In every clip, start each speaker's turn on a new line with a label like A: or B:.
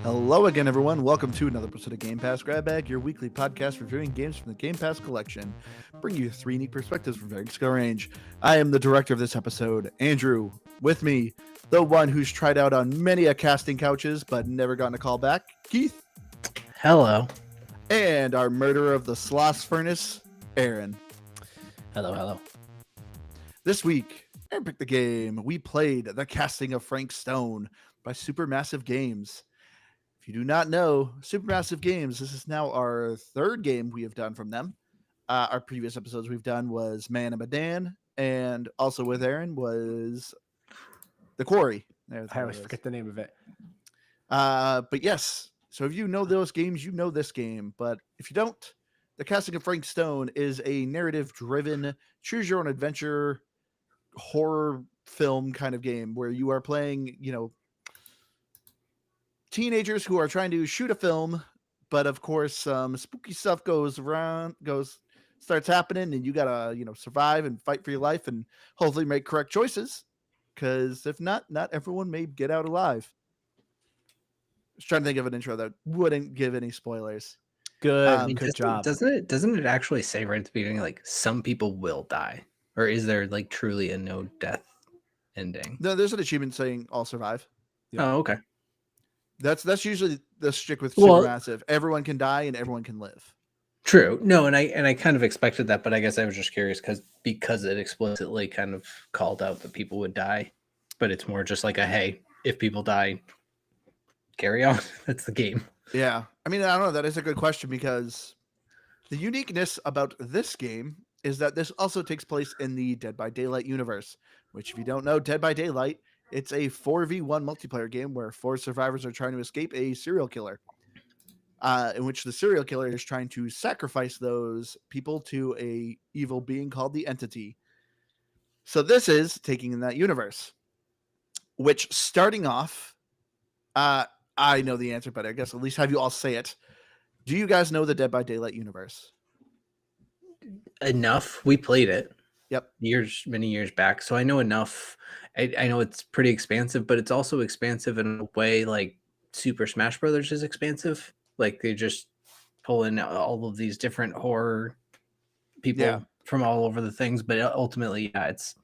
A: Hello again, everyone. Welcome to another episode of Game Pass Grab Bag, your weekly podcast reviewing games from the Game Pass collection. Bring you three unique perspectives from varying skill range. I am the director of this episode, Andrew. With me, the one who's tried out on many a casting couches but never gotten a call back, Keith.
B: Hello.
A: And our murderer of the Sloss Furnace, Aaron.
B: Hello.
A: This week, Aaron picked the game. We played The Casting of Frank Stone by Supermassive Games. If you do not know, Supermassive Games, this is now our third game we have done from them. Our previous episodes we've done was Man and Medan, and also with Aaron was The Quarry.
C: I always forget the name of it.
A: But yes, so if you know those games, you know this game. But if you don't, The Casting of Frank Stone is a narrative-driven, choose-your-own-adventure horror film kind of game where you are playing, teenagers who are trying to shoot a film, but of course some spooky stuff starts happening, and you gotta survive and fight for your life and hopefully make correct choices, because if not everyone may get out alive. I was trying to think of an intro that wouldn't give any spoilers.
C: Good job.
B: Doesn't it actually say right at the beginning, like, some people will die? Or is there like truly a no death ending?
A: No, there's an achievement saying all survive.
B: Yeah. Oh, okay.
A: That's usually the stick with
B: Well,
A: Supermassive. Everyone can die and everyone can live.
B: True. No, and I kind of expected that, but I guess I was just curious because it explicitly kind of called out that people would die, but it's more just like a, hey, if people die, carry on. That's the game.
A: Yeah. I mean, I don't know. That is a good question, because the uniqueness about this game is that this also takes place in the Dead by Daylight universe, which, if you don't know, Dead by Daylight, it's a 4v1 multiplayer game where 4 survivors are trying to escape a serial killer, in which the serial killer is trying to sacrifice those people to a evil being called the Entity. So this is taking in that universe, which, starting off, I know the answer, but I guess at least have you all say it. Do you guys know the Dead by Daylight universe?
B: Enough. We played it.
A: Yep.
B: Many years back. So I know enough. I know it's pretty expansive, but it's also expansive in a way like Super Smash Brothers is expansive. Like, they just pull in all of these different horror people from all over the things. But ultimately, it's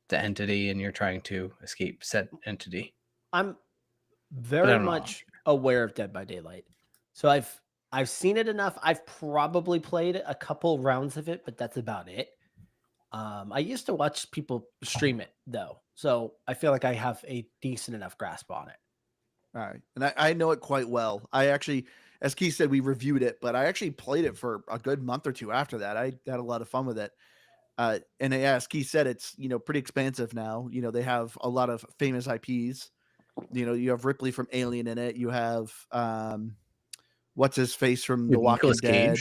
B: the Entity, and you're trying to escape said entity.
C: I'm very much aware of Dead by Daylight. So I've seen it enough. I've probably played a couple rounds of it, but that's about it. I used to watch people stream it, though, so I feel like I have a decent enough grasp on it.
A: All right. And I know it quite well. I actually, as Keith said, we reviewed it, but I actually played it for a good month or two after that. I had a lot of fun with it. And as Keith said, it's, pretty expansive now. They have a lot of famous IPs. You have Ripley from Alien in it. You have, what's his face from The Walking Dead.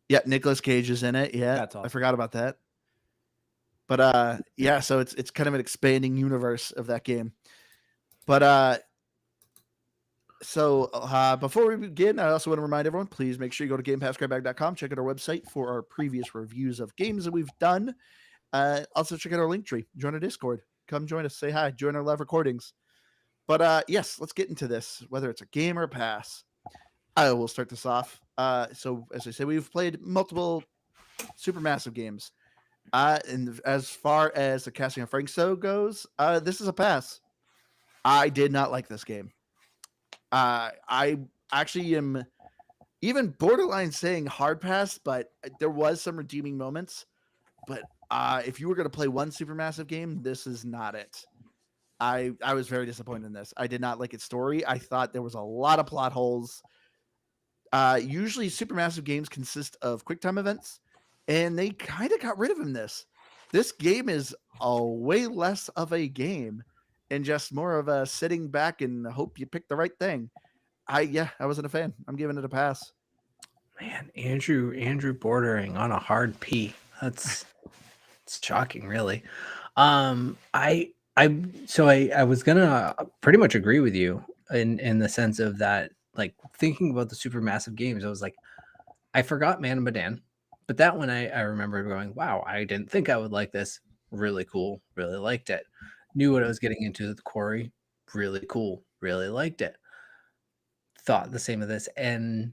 A: Yeah, Nicolas Cage is in it. Yeah, that's awesome. I forgot about that. But so it's kind of an expanding universe of that game. But before we begin, I also want to remind everyone, please make sure you go to GamePassGrabBag.com, check out our website for our previous reviews of games that we've done. Also check out our link tree, join our Discord, come join us, say hi, join our live recordings. But yes, let's get into this, whether it's a game or a pass. I will start this off. So as I said, we've played multiple Supermassive games. And as far as The Casting of Frank Stone goes, this is a pass. I did not like this game. I actually am even borderline saying hard pass, but there was some redeeming moments. But if you were going to play one Supermassive game, this is not it. I was very disappointed in this. I did not like its story. I thought there was a lot of plot holes. Usually Supermassive games consist of QuickTime events, and they kind of got rid of them. This game is a way less of a game and just more of a sitting back and hope you pick the right thing. I wasn't a fan. I'm giving it a pass.
B: Man, Andrew bordering on a hard P. It's shocking, really. I was gonna pretty much agree with you in the sense of that, like, thinking about the Supermassive games, I was like, I forgot Man and Medan, but that one I remember going, wow, I didn't think I would like this. Really cool, really liked it. Knew what I was getting into. The Quarry, really cool, really liked it. thought the same of this, and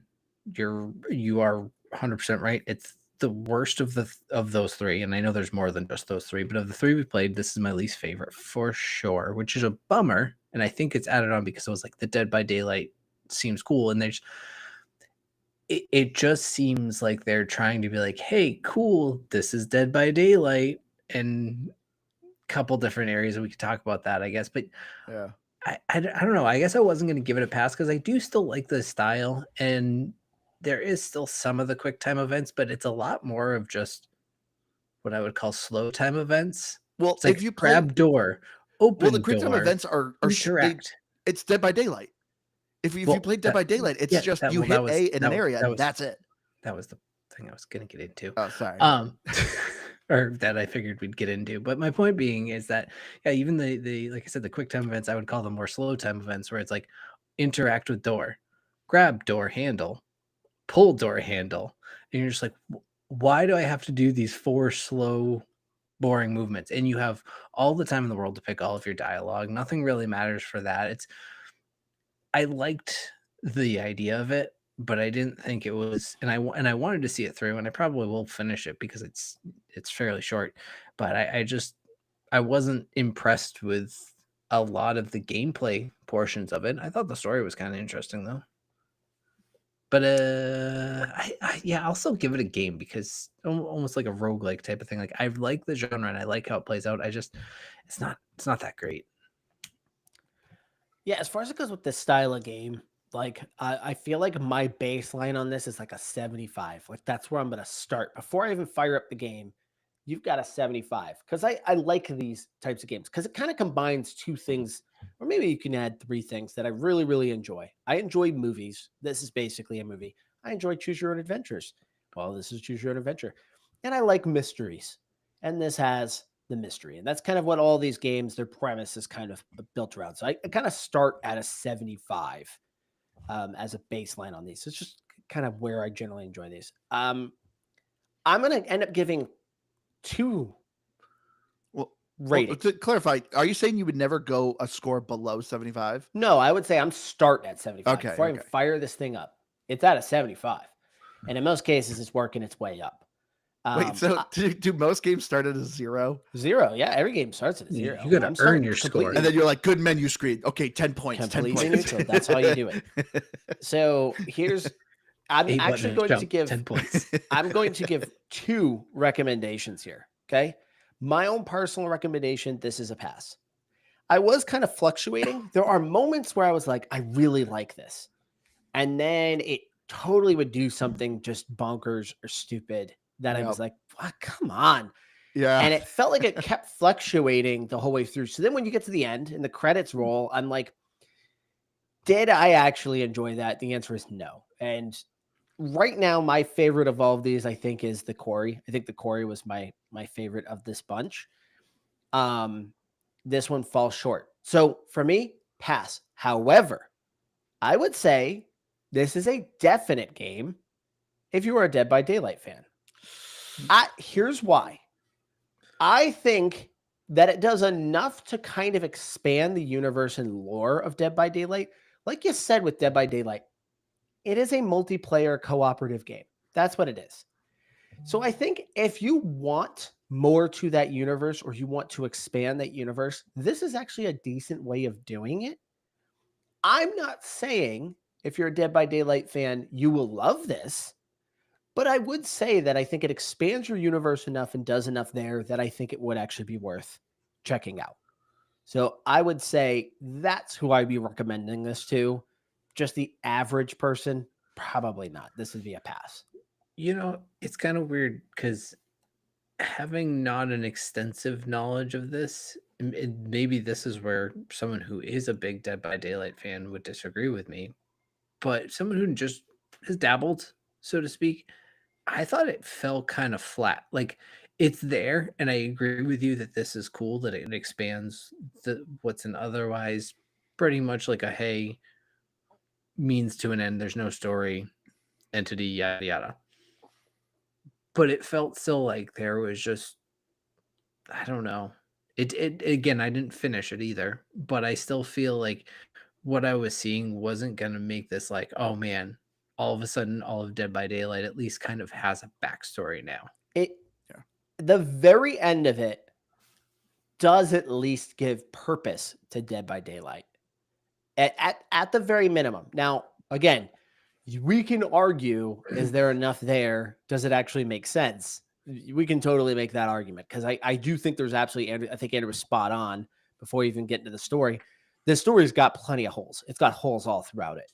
B: you are 100% right. It's the worst of those three, and I know there's more than just those three, but of the three we played, this is my least favorite for sure, which is a bummer. And I think it's added on because it was like the Dead by Daylight seems cool, and it just seems like they're trying to be like, hey, cool, this is Dead by Daylight, and a couple different areas, and we could talk about that, I guess. But
A: Yeah.
B: I don't know. I guess I wasn't going to give it a pass because I do still like the style, and there is still some of the quick time events, but it's a lot more of just what I would call slow time events.
A: Well,
B: It's like
A: if you play,
B: grab door, open
A: well, the quick time
B: door,
A: events are
B: interact.
A: it's Dead by Daylight. If you
B: Well,
A: play Dead
B: that-
A: by Daylight, it's
B: yeah,
A: just
B: that-
A: you
B: well,
A: hit
B: that was-
A: A in an
B: that-
A: area,
B: that
A: and
B: was-
A: that's it.
B: That was the thing I was going to get into.
A: Oh, sorry.
B: Or that I figured we'd get into. But my point being is that, yeah, even the like I said, the quick time events, I would call them more slow time events, where it's like interact with door, grab door handle, pull door handle, and you're just like, why do I have to do these 4 slow, boring movements? And you have all the time in the world to pick all of your dialogue. Nothing really matters for that. I liked the idea of it, but I didn't think it was, and I wanted to see it through, and I probably will finish it because it's fairly short. But I wasn't impressed with a lot of the gameplay portions of it. I thought the story was kind of interesting though. But I'll still give it a game because almost like a roguelike type of thing. Like, I like the genre and I like how it plays out. It's not that great.
C: Yeah, as far as it goes with this style of game, like I feel like my baseline on this is like a 75. Like that's where I'm gonna start. Before I even fire up the game, you've got a 75. Because I like these types of games because it kind of combines two things, or maybe you can add three things that I really, really enjoy. I enjoy movies. This is basically a movie. I enjoy choose your own adventures. Well, this is choose your own adventure. And I like mysteries. And this has the mystery. And that's kind of what all these games, their premise is kind of built around. So I kind of start at a 75 as a baseline on these. It's just kind of where I generally enjoy these. I'm going to end up giving 2
A: Well,
C: ratings.
A: to clarify, are you saying you would never go a score below 75?
C: No, I would say I'm starting at 75.
A: Okay,
C: Before I even
A: okay.
C: fire this thing up, it's at a 75. And in most cases, it's working its way up.
A: Wait, so do most games start at a 0?
C: 0. Yeah, every game starts at a 0.
B: You got to
C: I'm
B: earn
C: starting
B: your
C: completely-
B: score.
A: And then you're like, good menu screen. Okay, 10 points. 10
C: Completely
A: points.
C: neutral. That's how you do it. So I'm
B: A
C: actually
B: button,
C: going to
B: jump,
C: give
B: 10 points.
C: I'm going to give 2 recommendations here. Okay. My own personal recommendation, this is a pass. I was kind of fluctuating. There are moments where I was like, I really like this. And then it totally would do something just bonkers or stupid that I was like, what? Come on.
A: Yeah.
C: And it felt like it kept fluctuating the whole way through. So then when you get to the end and the credits roll, I'm like, did I actually enjoy that? The answer is no. And right now, my favorite of all of these, I think, is the Quarry. I think the Quarry was my favorite of this bunch. This one falls short. So for me, pass. However, I would say this is a definite game if you are a Dead by Daylight fan. Here's why. I think that it does enough to kind of expand the universe and lore of Dead by Daylight. Like you said with Dead by Daylight, it is a multiplayer cooperative game. That's what it is. So I think if you want more to that universe or you want to expand that universe, this is actually a decent way of doing it. I'm not saying if you're a Dead by Daylight fan, you will love this, but I would say that I think it expands your universe enough and does enough there that I think it would actually be worth checking out. So I would say that's who I'd be recommending this to. Just the average person, probably not. This would be a pass.
B: You know, it's kind of weird because having not an extensive knowledge of this, maybe this is where someone who is a big Dead by Daylight fan would disagree with me, but someone who just has dabbled, so to speak, I thought it fell kind of flat. Like, it's there, and I agree with you that this is cool, that it expands what's an otherwise pretty much like a hey, means to an end, there's no story, entity, yada yada. But it felt still like there was just, I don't know. It again, I didn't finish it either, but I still feel like what I was seeing wasn't going to make this like, oh man, all of a sudden, all of Dead by Daylight at least kind of has a backstory now.
C: The very end of it does at least give purpose to Dead by Daylight at the very minimum. Now, again, we can argue, is there enough there? Does it actually make sense? We can totally make that argument because I do think there's absolutely, I think Andrew was spot on before you even get into the story. This story's got plenty of holes. It's got holes all throughout it.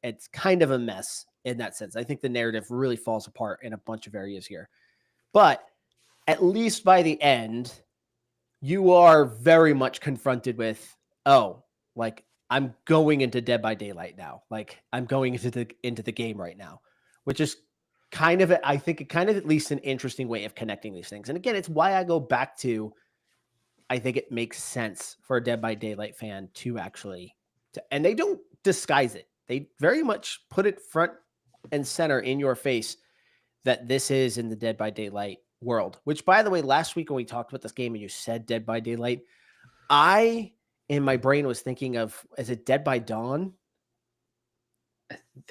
C: It's kind of a mess in that sense. I think the narrative really falls apart in a bunch of areas here. But at least by the end, you are very much confronted with, oh, like I'm going into Dead by Daylight now. Like I'm going into the game right now, which is kind of, I think, kind of at least an interesting way of connecting these things. And again, it's why I go back to, I think it makes sense for a Dead by Daylight fan to actually, and they don't disguise it. They very much put it front and center in your face that this is in the Dead by Daylight world, which, by the way, last week when we talked about this game and you said Dead by Daylight, I, in my brain, was thinking of, is it Dead by Dawn?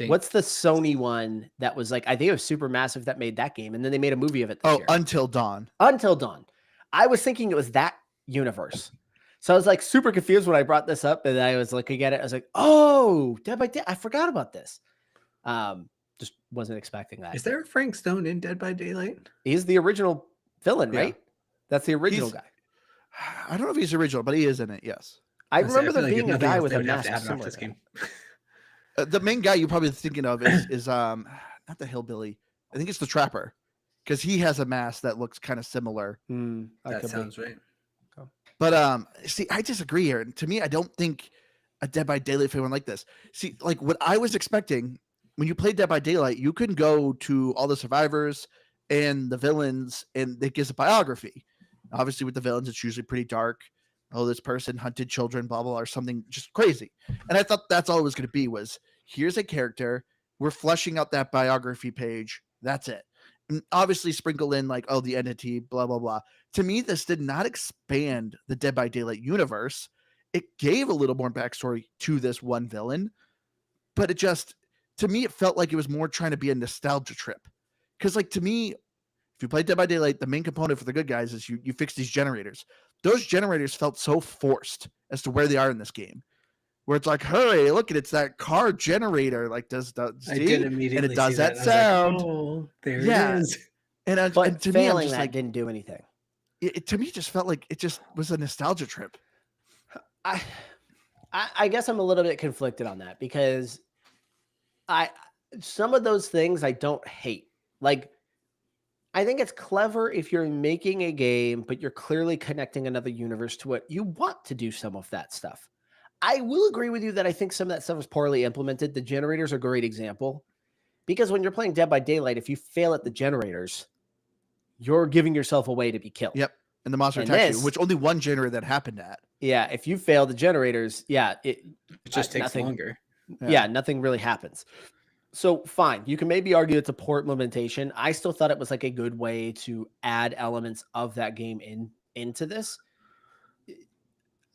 C: What's the Sony one that was like, I think it was Supermassive that made that game, and then they made a movie of it this year.
A: Until Dawn.
C: Until Dawn. I was thinking it was that universe. So I was like super confused when I brought this up, and I was looking at it. I was like, oh, Dead by Daylight. I forgot about this. Just wasn't expecting that.
B: Is there a Frank Stone in Dead by Daylight?
C: He's the original villain, right? That's the original guy.
A: I don't know if he's original, but he is in it. Yes.
C: I remember there being a guy with a mask similar to him.
A: The main guy you're probably thinking of is not the hillbilly. I think it's the trapper, because he has a mask that looks kind of similar.
B: That sounds right.
A: But see, I disagree here. To me, I don't think a Dead by Daylight fan would like this. See, like what I was expecting when you played Dead by Daylight, you can go to all the survivors and the villains, and it gives a biography. Obviously, with the villains, it's usually pretty dark. Oh, this person hunted children, blah, blah, blah, or something just crazy. And I thought that's all it was going to be was, here's a character. We're fleshing out that biography page. That's it. And obviously sprinkle in like, oh, the entity, blah, blah, blah. To me, this did not expand the Dead by Daylight universe. It gave a little more backstory to this one villain. But it just, to me, it felt like it was more trying to be a nostalgia trip. Because like to me, if you play Dead by Daylight, the main component for the good guys is you fix these generators. Those generators felt so forced as to where they are in this game, where it's like, hey, look at it's that car generator. Like does
B: I did immediately
A: and it does that
B: I
A: sound.
B: like, oh, there it is.
C: And to me, I'm just like, didn't do anything.
A: It to me just felt like it just was a nostalgia trip.
C: I guess I'm a little bit conflicted on that because some of those things I don't hate. Like, I think it's clever if you're making a game, but you're clearly connecting another universe to it. You want to do some of that stuff. I will agree with you that I think some of that stuff is poorly implemented. The generators are a great example because when you're playing Dead by Daylight, if you fail at the generators, you're giving yourself away to be killed.
A: Yep. And the monster attacks you, which only one generator that happened at.
C: Yeah. If you fail the generators, it
B: just takes longer.
C: Yeah, nothing really happens. So fine, you can maybe argue it's a poor implementation. I still thought it was like a good way to add elements of that game into this.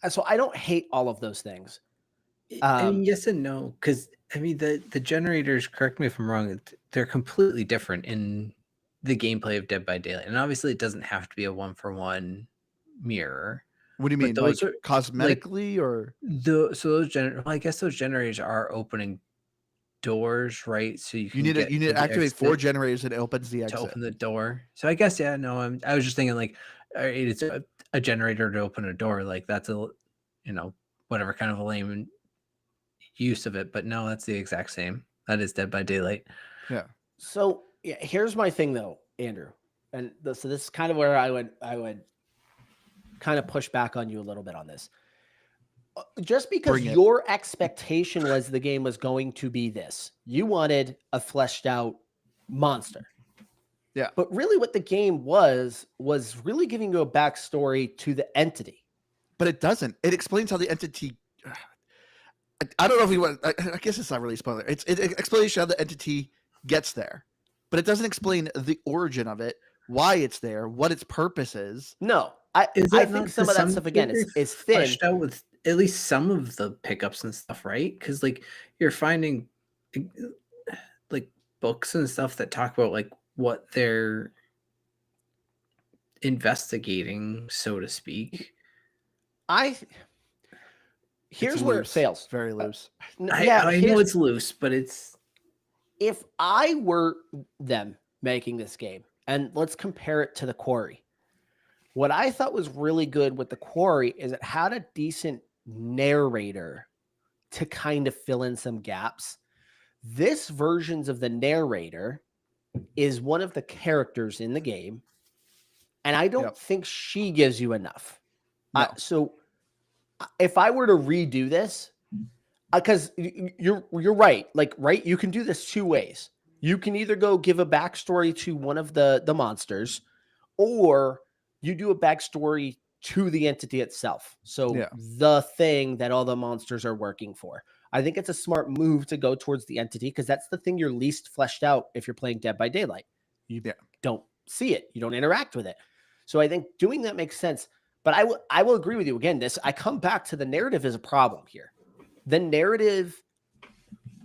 C: So I don't hate all of those things.
B: I mean, yes and no, because I mean the generators, correct me if I'm wrong, they're completely different in the gameplay of Dead by Daylight. And obviously it doesn't have to be a 1-for-1 mirror.
A: What do you mean?
B: Those
A: like
B: are
A: cosmetically or
B: I guess those generators are opening doors, right? So you
A: need to activate 4 generators and it opens the exit
B: to open the door. So I guess I was just thinking like it's a generator to open a door, like that's a whatever kind of a lame use of it, but no, that's the exact same. That is Dead by Daylight.
A: Yeah.
C: So here's my thing though, Andrew, and so this is kind of where I would kind of push back on you a little bit on this. Just because your expectation was the game was going to be this, you wanted a fleshed out monster.
A: Yeah.
C: But really what the game was really giving you a backstory to the entity.
A: But it doesn't. It explains how the entity, I don't know if we want, I guess it's not really a spoiler. It's an explanation how the entity gets there, but it doesn't explain the origin of it, why it's there, what its purpose is.
C: No, I think some of that stuff again is thin.
B: Out with at least some of the pickups and stuff, right? Because like you're finding like books and stuff that talk about like what they're investigating, so to speak.
C: Here's where it
A: loose.
C: fails.
A: It's very loose.
B: I know it's loose, but it's
C: if I were them making this game, and let's compare it to The Quarry. What I thought was really good with The Quarry is it had a decent narrator to kind of fill in some gaps. This versions of the narrator is one of the characters in the game, and I don't think she gives you enough.
A: No.
C: So if I were to redo this, because you're right, you can do this two ways. You can either go give a backstory to one of the monsters, or you do a backstory to the entity itself. So the thing that all the monsters are working for. I think it's a smart move to go towards the entity because that's the thing you're least fleshed out if you're playing Dead by Daylight. You don't see it. You don't interact with it. So I think doing that makes sense. But I will agree with you again. I come back to the narrative as a problem here. The narrative,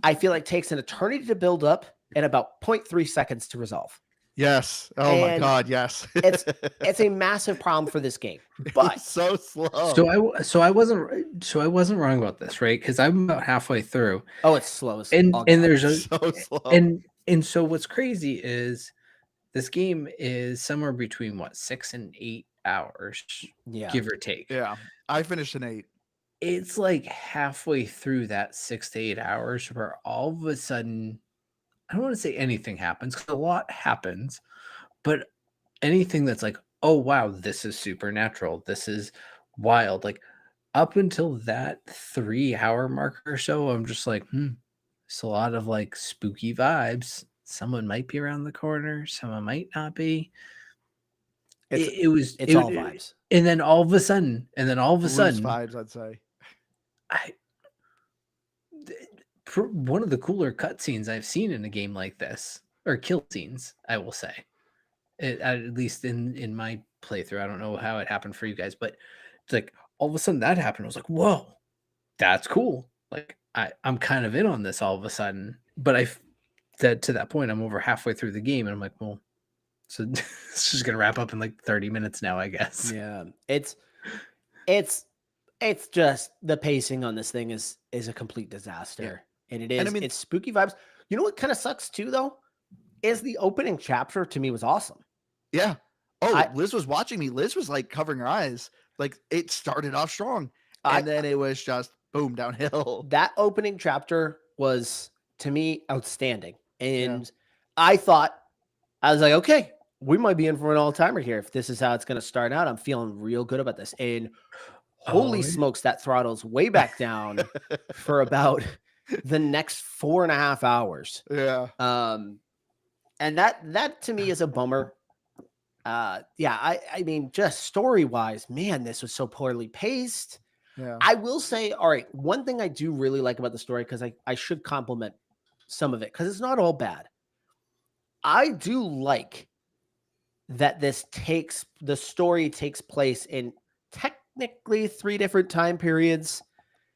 C: I feel like, takes an eternity to build up and about 0.3 seconds to resolve.
A: Yes. Oh my God. Yes.
C: it's a massive problem for this game, but
A: it's so slow.
B: So I wasn't wrong about this, right? Because I'm about halfway through.
C: Oh, it's slow.
B: And there's
A: so slow.
B: And so what's crazy is this game is somewhere between 6 and 8 hours, give or take.
A: Yeah, I finished in 8.
B: It's like halfway through that 6 to 8 hours where all of a sudden, I don't want to say anything happens because a lot happens, but anything that's like, oh wow, this is supernatural, this is wild. Like up until that 3-hour mark or so, I'm just like, it's a lot of like spooky vibes. Someone might be around the corner, someone might not be. It's all
C: vibes.
B: And then all of a sudden,
A: vibes, I'd say.
B: One of the cooler cutscenes I've seen in a game like this, or kill scenes, I will say, at least in my playthrough. I don't know how it happened for you guys, but it's like all of a sudden that happened. I was like, whoa, that's cool. Like I'm kind of in on this all of a sudden. But I said to that point, I'm over halfway through the game, and I'm like, well, so it's just gonna wrap up in like 30 minutes now, I guess.
C: Yeah, it's just the pacing on this thing is a complete disaster. And it is. And I mean, it's spooky vibes. You know what kind of sucks too, though, is the opening chapter to me was awesome.
A: Yeah. Oh, Liz was watching me. Liz was like covering her eyes. Like it started off strong, and then it was just boom downhill.
C: That opening chapter was to me outstanding, and I was like, okay, we might be in for an all-timer here if this is how it's going to start out. I'm feeling real good about this, and holy smokes, that throttles way back down for about the next 4.5 hours.
A: Yeah.
C: And that to me is a bummer. I mean, just story-wise, man, this was so poorly paced.
A: Yeah.
C: I will say, all right, one thing I do really like about the story, because I should compliment some of it, because it's not all bad. I do like that the story takes place in technically 3 different time periods.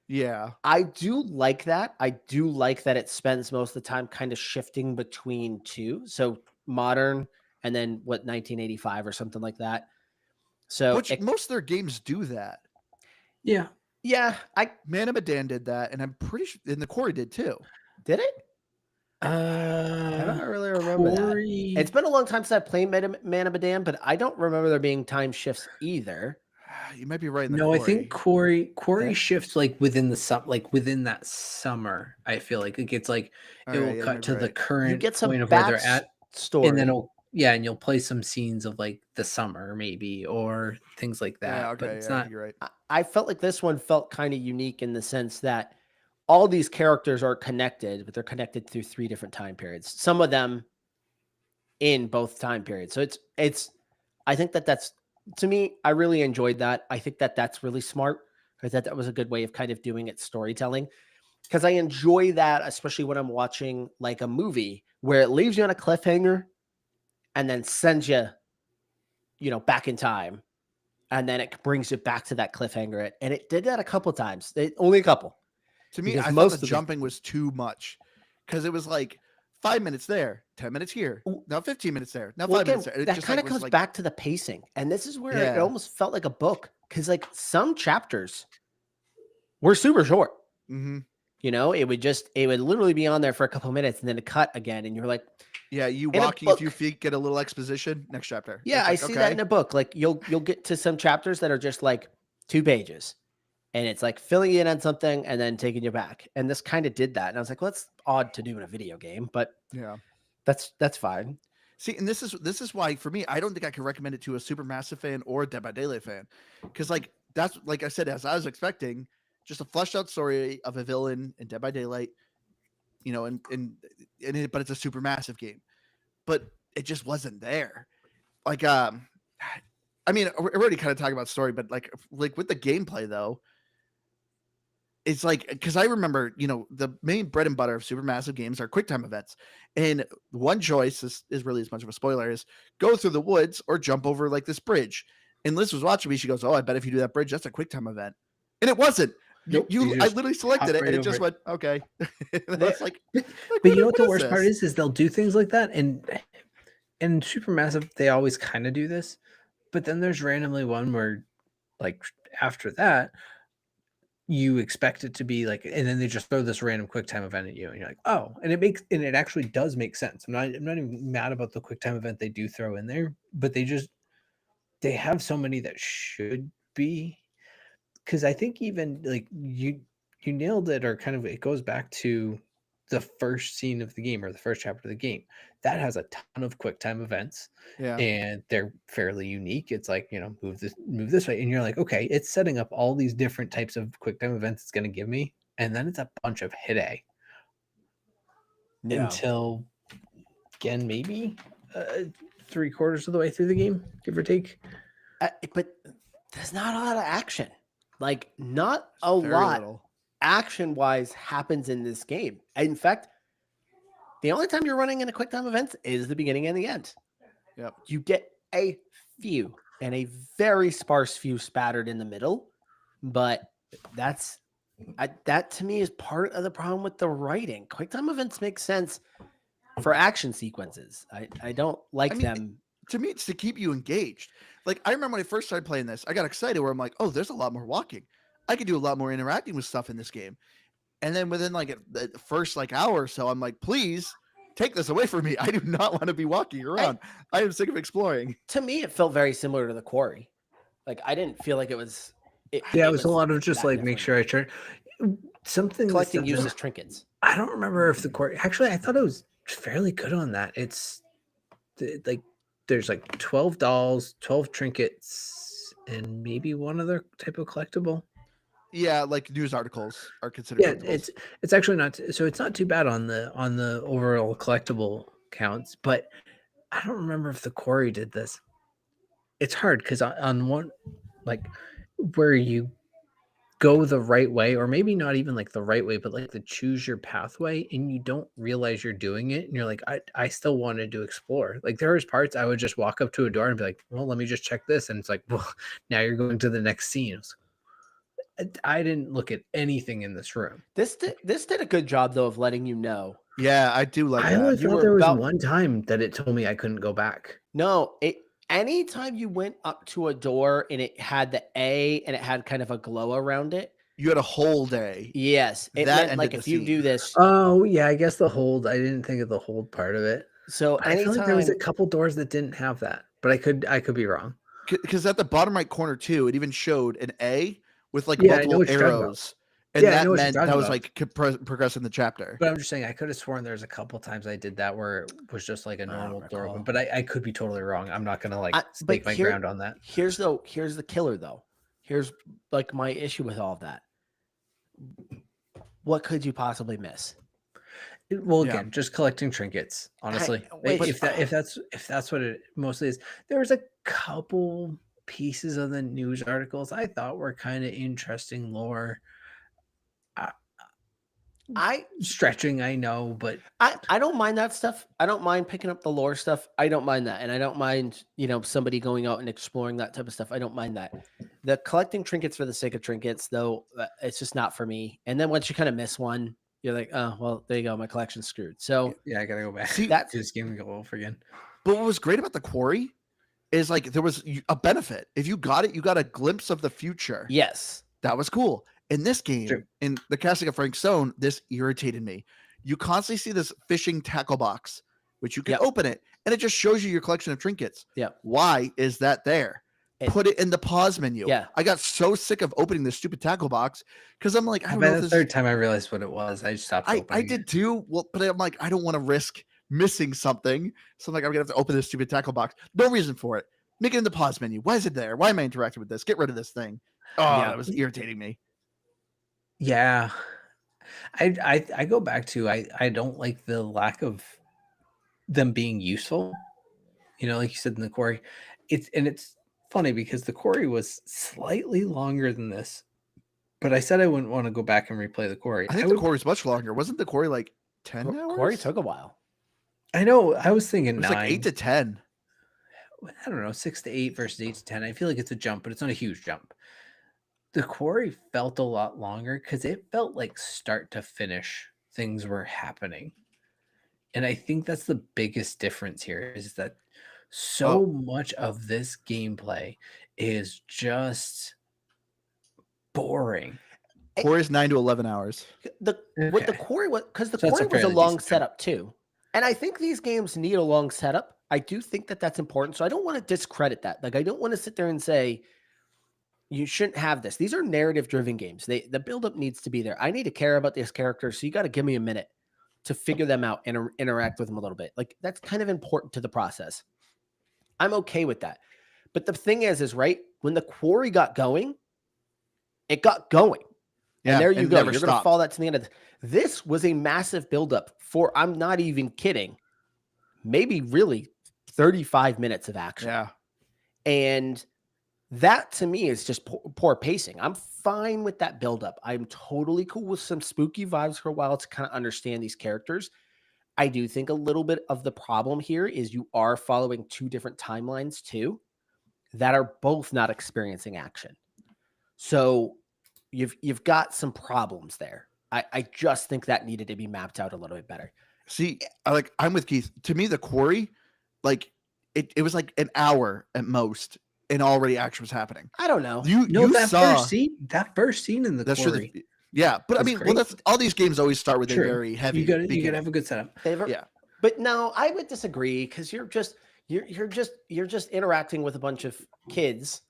A: Yeah.
C: I do like that. I do like that it spends most of the time kind of shifting between 2. So modern and then 1985 or something like that. So
A: most of their games do that.
C: Yeah. Yeah.
A: Man of Medan did that, and I'm pretty sure and The Quarry did too.
C: Did it? I don't really remember that. It's been a long time since I played Man of Medan, but I don't remember there being time shifts either.
A: You might be right.
B: No, I think Quarry shifts like within that summer. I feel like it gets like it will cut to the current point of where they're at,
C: story,
B: and then and you'll play some scenes of like the summer maybe or things like that.
A: Yeah, okay,
B: but it's not.
A: You're right.
C: I felt like this one felt kind of unique in the sense that all these characters are connected, but they're connected through 3 different time periods. Some of them in both time periods. So it's. I think that's. To me, I really enjoyed that. I think that's really smart. I thought that was a good way of kind of doing it storytelling, because I enjoy that, especially when I'm watching like a movie where it leaves you on a cliffhanger and then sends you, back in time and then it brings you back to that cliffhanger. And it did that a couple times. Only a couple.
A: To me,
C: Because
A: I
C: most
A: thought
C: of
A: the
C: the-
A: jumping was too much because it was like 5 minutes there, 10 minutes here, now 15 minutes there, now
C: Well,
A: 5 minutes
C: again,
A: there. It
C: that
A: just
C: kind
A: like
C: of
A: was
C: comes
A: like,
C: back to the pacing. And this is where it
A: Yeah.
C: almost felt like a book. Because like some chapters were super short.
A: mhm.
C: You know, it would literally be on there for a couple minutes and then it cut again. And you're like,
A: Yeah, you
C: In a
A: walking a few
C: book.
A: feet, get a little exposition, next chapter.
C: yeah,
A: It's
C: I
A: like,
C: see that in a book. Like you'll get to some chapters that are just like 2 pages. And it's like filling you in on something and then taking you back. And this kind of did that. And I was like, well, that's odd to do in a video game, but
A: Yeah.
C: that's fine.
A: See, and this is why for me, I don't think I can recommend it to a Supermassive fan or a Dead by Daylight fan, because like that's like I said, as I was expecting, just a fleshed out story of a villain in Dead by Daylight, you know, but it's a Supermassive game, but it just wasn't there. Like, I mean, we're already kind of talking about story, but like with the gameplay though, it's like because I remember, you know, the main bread and butter of Supermassive games are quick time events, and one choice is really as much of a spoiler is go through the woods or jump over like this bridge. And Liz was watching me; she goes, "Oh, I bet if you do that bridge, that's a quick time event," and it wasn't.
C: Nope.
B: You
A: I
B: just
A: literally selected
B: hop
A: it,
B: right
A: and it
B: over
A: just
B: it.
A: went okay. And I was like,
B: But you know what the worst part is they'll do things like that, and Supermassive they always kind of do this, but then there's randomly one where, like after that, you expect it to be like, and then they just throw this random quick time event at you, and you're like, oh, and it actually does make sense. I'm not even mad about the quick time event they do throw in there, but they have so many that should be, because I think even like you nailed it, or kind of it goes back to the first scene of the game or the first chapter of the game that has a ton of quick time events,
A: Yeah,
B: and they're fairly unique. It's like, you know, move this way, and you're like, okay, it's setting up all these different types of quick time events it's going to give me, and then it's a bunch of hit A until again maybe 3/4 of the way through the game, give or take.
C: But there's not a lot of action. Like not a
A: very
C: lot
A: little.
C: action wise happens in this game. In fact, the only time you're running into quick time events is the beginning and the end.
A: Yep.
C: You get a few and a very sparse few spattered in the middle, but that to me is part of the problem with the writing. Quick time events make sense for action sequences. I don't like them.
A: To me, it's to keep you engaged. Like I remember when I first started playing this, I got excited where I'm like, oh, there's a lot more walking. I could do a lot more interacting with stuff in this game. And then within like the first like hour or so, I'm like, please take this away from me. I do not want to be walking around. I am sick of exploring.
C: To me, it felt very similar to the Quarry. Like I didn't feel like it was.
B: It was a lot of just
C: that
B: like make
C: different.
B: sure I turn something
C: Collecting
B: that's
C: useless trinkets.
B: I don't remember if the court actually, I thought it was fairly good on that. It's like there's like 12 dolls, 12 trinkets, and maybe one other type of collectible.
A: Yeah, like news articles are considered.
B: Yeah,
A: collectibles.
B: it's actually not, so it's not too bad on the overall collectible counts, but I don't remember if the Quarry did this. It's hard because on one, like where you go the right way, or maybe not even like the right way, but like the choose your pathway, and you don't realize you're doing it, and you're like, I still wanted to explore. Like there was parts I would just walk up to a door and be like, well, let me just check this, and it's like, well, now you're going to the next scene. I didn't look at anything in this room.
C: This did a good job though of letting you know.
A: Yeah, I do like
B: I
A: that.
B: only
C: You
B: thought
C: were
B: there was
C: about-
B: one time that it told me I couldn't go back.
C: No, anytime you went up to a door and it had the A and it had kind of a glow around it.
A: You had a whole day.
C: Yes, it
A: That
C: meant like
A: ended
C: if
A: the
C: you
A: scene.
C: do this.
B: Oh yeah, I guess the hold. I didn't think of the hold part of it.
C: So
B: I feel
C: anytime
B: like there was a couple doors that didn't have that, but I could be wrong.
A: Because at the bottom right corner too, it even showed an A with like
B: Yeah, I know
A: multiple
B: what you're talking about.
A: arrows. And
B: Yeah, I
A: that
B: know what you're
A: meant
B: talking
A: that was
B: about.
A: like progressing the chapter.
B: But I'm just saying, I could have sworn there's a couple times I did that where it was just like a
C: I don't
B: normal door open.
C: recall.
B: But I could be totally wrong. I'm not gonna like
C: but
B: stake my
C: here-
B: ground on that.
C: here's the killer though. Here's like my issue with all of that. What could you possibly miss?
B: Well,
A: Yeah.
B: again, just collecting trinkets. Honestly,
C: which-
B: if that's what it mostly is. There was a couple pieces of the news articles I thought were kind of interesting lore. stretching, I know, but
C: I don't mind that stuff. I don't mind picking up the lore stuff. I don't mind that. And I don't mind, somebody going out and exploring that type of stuff. I don't mind that. The collecting trinkets for the sake of trinkets, though, it's just not for me. And then once you kind of miss one, you're like, oh, well, there you go. My collection's screwed. So
B: yeah, I gotta go back.
A: See,
C: that's
B: to this game and go over again.
A: But what was great about the quarry is like there was a benefit. If you got it, you got a glimpse of the future.
C: yes.
A: That was cool. In this game,
B: True.
A: in the casting of Frank Stone, this irritated me. You constantly see this fishing tackle box, which you can
C: Yep.
A: open it, and it just shows you your collection of trinkets.
C: Yep.
A: Why is that there? Put it in the pause menu.
C: Yeah.
A: I got so sick of opening this stupid tackle box because I'm like, I don't
B: By
A: know if
B: the
A: this
B: third time I realized what it was, I just stopped
A: I
B: opening
A: did
B: it.
A: too. Well, but I'm like, I don't want to risk missing something. So I'm like, I'm gonna have to open this stupid tackle box. No reason for it. Make it in the pause menu. Why is it there? Why am I interacting with this? Get rid of this thing. Oh,
C: Yeah.
A: that was irritating me.
B: Yeah. I go back to I don't like the lack of them being useful. Like you said in the quarry. It's funny because the quarry was slightly longer than this. But I said I wouldn't want to go back and replay the quarry.
A: I think the quarry's much longer. Wasn't the quarry like 10 hours?
C: Corey took a while.
B: I know. I was thinking
A: It was
B: 9.
A: like 8 to 10.
B: I don't know, 6 to 8 versus 8 to 10. I feel like it's a jump, but it's not a huge jump. The quarry felt a lot longer because it felt like start to finish things were happening. And I think that's the biggest difference here is that so much of this gameplay is just boring.
A: Quarry's 9 to 11 hours.
C: What the quarry was, because the
B: So that's a
C: quarry was a
B: fairly
C: long
B: decent jump.
C: setup too. And I think these games need a long setup. I do think that that's important. So I don't want to discredit that. Like, I don't want to sit there and say, you shouldn't have this. These are narrative driven games. The buildup needs to be there. I need to care about these characters. So you got to give me a minute to figure them out and interact with them a little bit. Like, that's kind of important to the process. I'm okay with that. But the thing is right, when the quarry got going, it got going.
A: Yeah,
C: And there you
A: and
C: go.
A: never
C: You're going to
A: stopped.
C: follow that to the end of this was a massive buildup for, I'm not even kidding, maybe really 35 minutes of action.
A: Yeah.
C: And that to me is just poor pacing. I'm fine with that buildup. I'm totally cool with some spooky vibes for a while to kind of understand these characters. I do think a little bit of the problem here is you are following two different timelines too that are both not experiencing action. So you've got some problems there. I just think that needed to be mapped out a little bit better.
A: See, I'm with Keith. To me, the quarry, like it was like an hour at most, and already action was happening.
C: I don't know.
A: You
B: that
A: saw
B: first scene in the
A: that's
B: quarry.
A: true. Yeah, but I
B: That's
A: mean,
B: great.
A: that's all these games always start with
B: True.
A: a very heavy.
B: You gotta
A: beginning.
B: have a good setup.
A: Yeah.
C: But no, I would disagree because you're just interacting with a bunch of kids,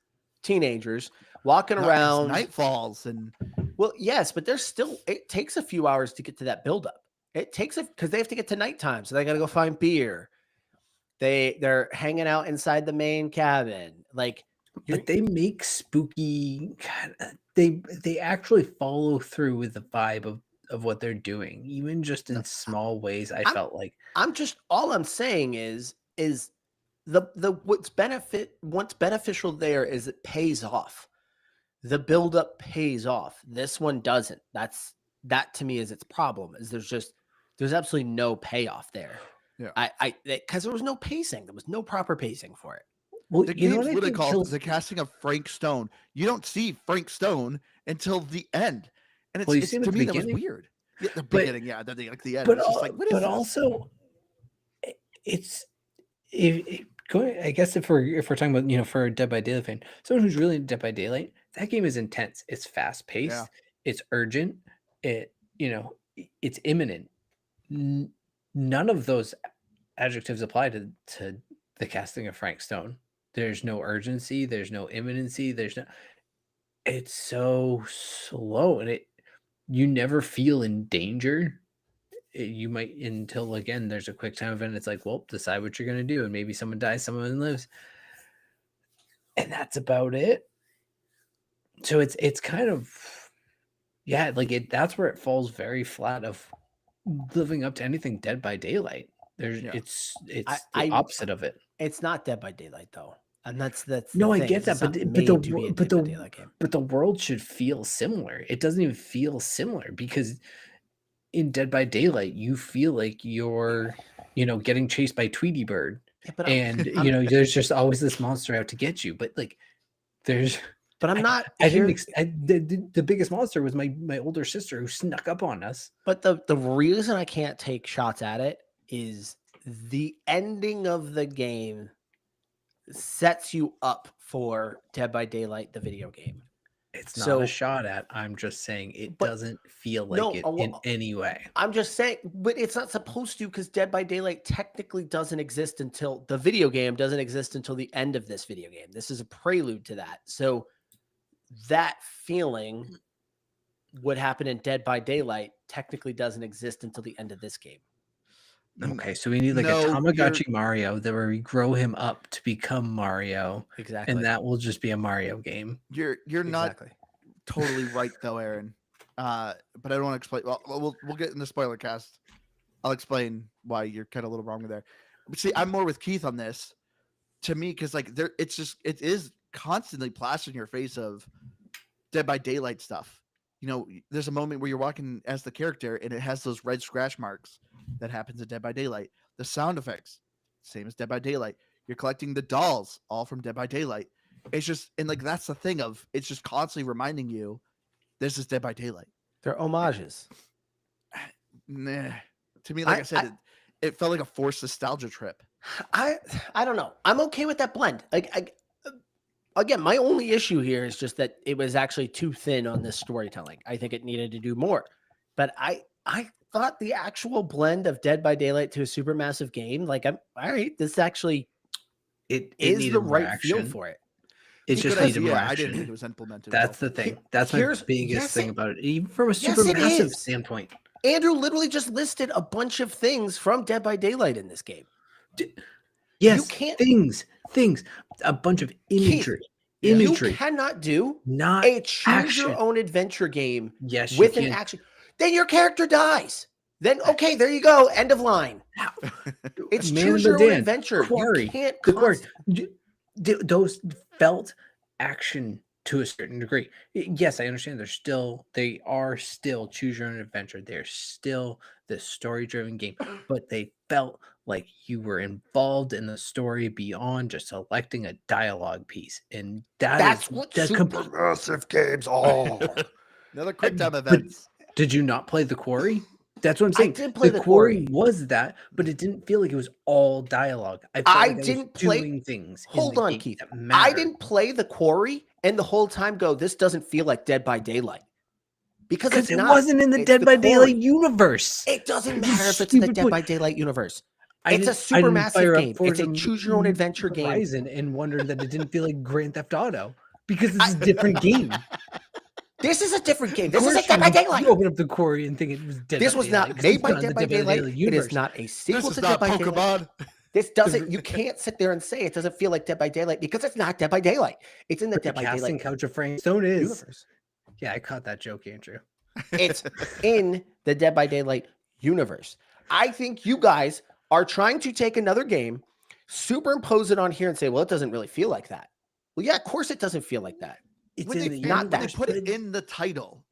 C: teenagers, walking
A: No,
C: around.
A: Night falls and
C: Well, yes, but there's still, it takes a few hours to get to that buildup. It takes because they have to get to nighttime, so they got to go find beer. They're hanging out inside the main cabin, like.
B: But they make spooky. They actually follow through with the vibe of what they're doing, even just in small ways. I felt like
C: All I'm saying is the what's beneficial there is it pays off. The buildup pays off. This one doesn't. That to me is its problem. Is there's absolutely no payoff there.
A: Yeah.
C: Because there was no pacing. There was no proper pacing for it.
B: well,
A: the
B: you know
A: game's
B: what I
A: literally
B: think
A: called
B: kills-
A: the casting of Frank Stone. You don't see Frank Stone until the end, and it's,
B: Well, you
A: it's
B: see him
A: to
B: at the
A: me that was
B: beginning.
A: weird. Yeah, the
B: But-
A: beginning, yeah, the end.
B: But
A: It's just like, what is
B: but
A: this?
B: also, I guess if we're talking about for a Dead by Daylight fan, someone who's really into Dead by Daylight, that game is intense. It's fast paced.
A: Yeah.
B: It's urgent. It's imminent. None of those adjectives apply to the casting of Frank Stone. There's no urgency. There's no imminency. It's so slow, and you never feel in danger. You might until again there's a quick time event. It's like, well, decide what you're gonna do, and maybe someone dies, someone lives, and that's about it. So it's kind of that's where it falls very flat of living up to anything Dead by Daylight. It's the opposite of it.
C: It's not Dead by Daylight though, and that's the
B: No, I
C: thing,
B: get
C: is
B: that,
C: it's
B: but
C: not
B: the- but
C: made
B: the
C: to be a
B: wo-
C: Dead
B: but
C: by
B: the-
C: Daylight game.
B: But the world should feel similar. It doesn't even feel similar because in Dead by Daylight, you feel like you're, getting chased by Tweety Bird,
C: Yeah, but
B: and there's just always this monster out to get you. But like, there's.
C: But I'm not.
B: I
C: here,
B: didn't. The biggest monster was my older sister who snuck up on us.
C: But the reason I can't take shots at it is the ending of the game sets you up for Dead by Daylight, the video game.
B: It's not a shot at. I'm just saying it doesn't feel like it in any way.
C: I'm just saying, but it's not supposed to, because Dead by Daylight technically doesn't exist until the video game doesn't exist until the end of this video game. This is a prelude to that. So that feeling what happened in Dead by Daylight technically doesn't exist until the end of this game.
B: Okay, so we need like a Tamagotchi Mario that where we grow him up to become Mario.
C: Exactly.
B: And that will just be a Mario game.
A: You're not totally right though, Aaron. But I don't want to explain. Well, we'll get in the spoiler cast. I'll explain why you're kind of a little wrong there. But see, I'm more with Keith on this. To me, because like it is constantly plastered in your face of Dead by Daylight stuff. There's a moment where you're walking as the character and it has those red scratch marks that happens in Dead by Daylight. The sound effects, same as Dead by Daylight. You're collecting the dolls, all from Dead by Daylight. It's just, and like that's the thing of it's just constantly reminding you this is Dead by Daylight.
C: They're homages.
A: Nah. To me, like I said, it felt like a forced nostalgia trip.
C: I don't know. I'm okay with that blend. Again, my only issue here is just that it was actually too thin on this storytelling. I think it needed to do more. But I thought the actual blend of Dead by Daylight to a Supermassive game, like I'm all right, this actually
B: it
C: is the right feel for it.
B: It just needed more action.
A: I didn't think it was implemented.
B: That's the thing. That's my biggest thing about it. Even from a Supermassive standpoint.
C: Andrew literally just listed a bunch of things from Dead by Daylight in this game.
B: Yes, you can't things, a bunch of imagery.
C: You cannot do a choose your own adventure game with an action. Then your character dies. Then okay, there you go. End of line. It's choose your own adventure.
B: Quarry.
C: You can't
B: those felt action to a certain degree. Yes, I understand they are still choose your own adventure. They're still the story-driven game, but they felt like you were involved in the story beyond just selecting a dialogue piece. And
C: that's what Supermassive games are.
A: Another quick time events.
B: Did you not play The Quarry? That's what I'm saying.
C: I did play The
B: Quarry was that, but it didn't feel like it was all dialogue. I didn't play doing things.
C: Hold on, Keith. I didn't play The Quarry and the whole time go, this doesn't feel like Dead by Daylight. Because
B: it wasn't in the Dead by Daylight universe.
C: It doesn't matter if it's in the Dead by Daylight universe. It's a Supermassive game. It's a choose your own adventure game.
B: And wondered that it didn't feel like Grand Theft Auto because it's a different game.
C: This is a different game. This is a Dead by Daylight.
B: You open up The Quarry and think it was Dead by Daylight.
C: This was not made by Dead by Daylight. It is not a sequel to Dead by Daylight. This doesn't. You can't sit there and say it doesn't feel like Dead by Daylight because it's not Dead by Daylight. It's in the Dead by Daylight.
B: Casting couch of Frank Stone is universe. Yeah, I caught that joke, Andrew.
C: It's in the Dead by Daylight universe. I think you guys are trying to take another game, superimpose it on here, and say, "Well, it doesn't really feel like that." Well, yeah, of course it doesn't feel like that.
A: It's when they put it in the title.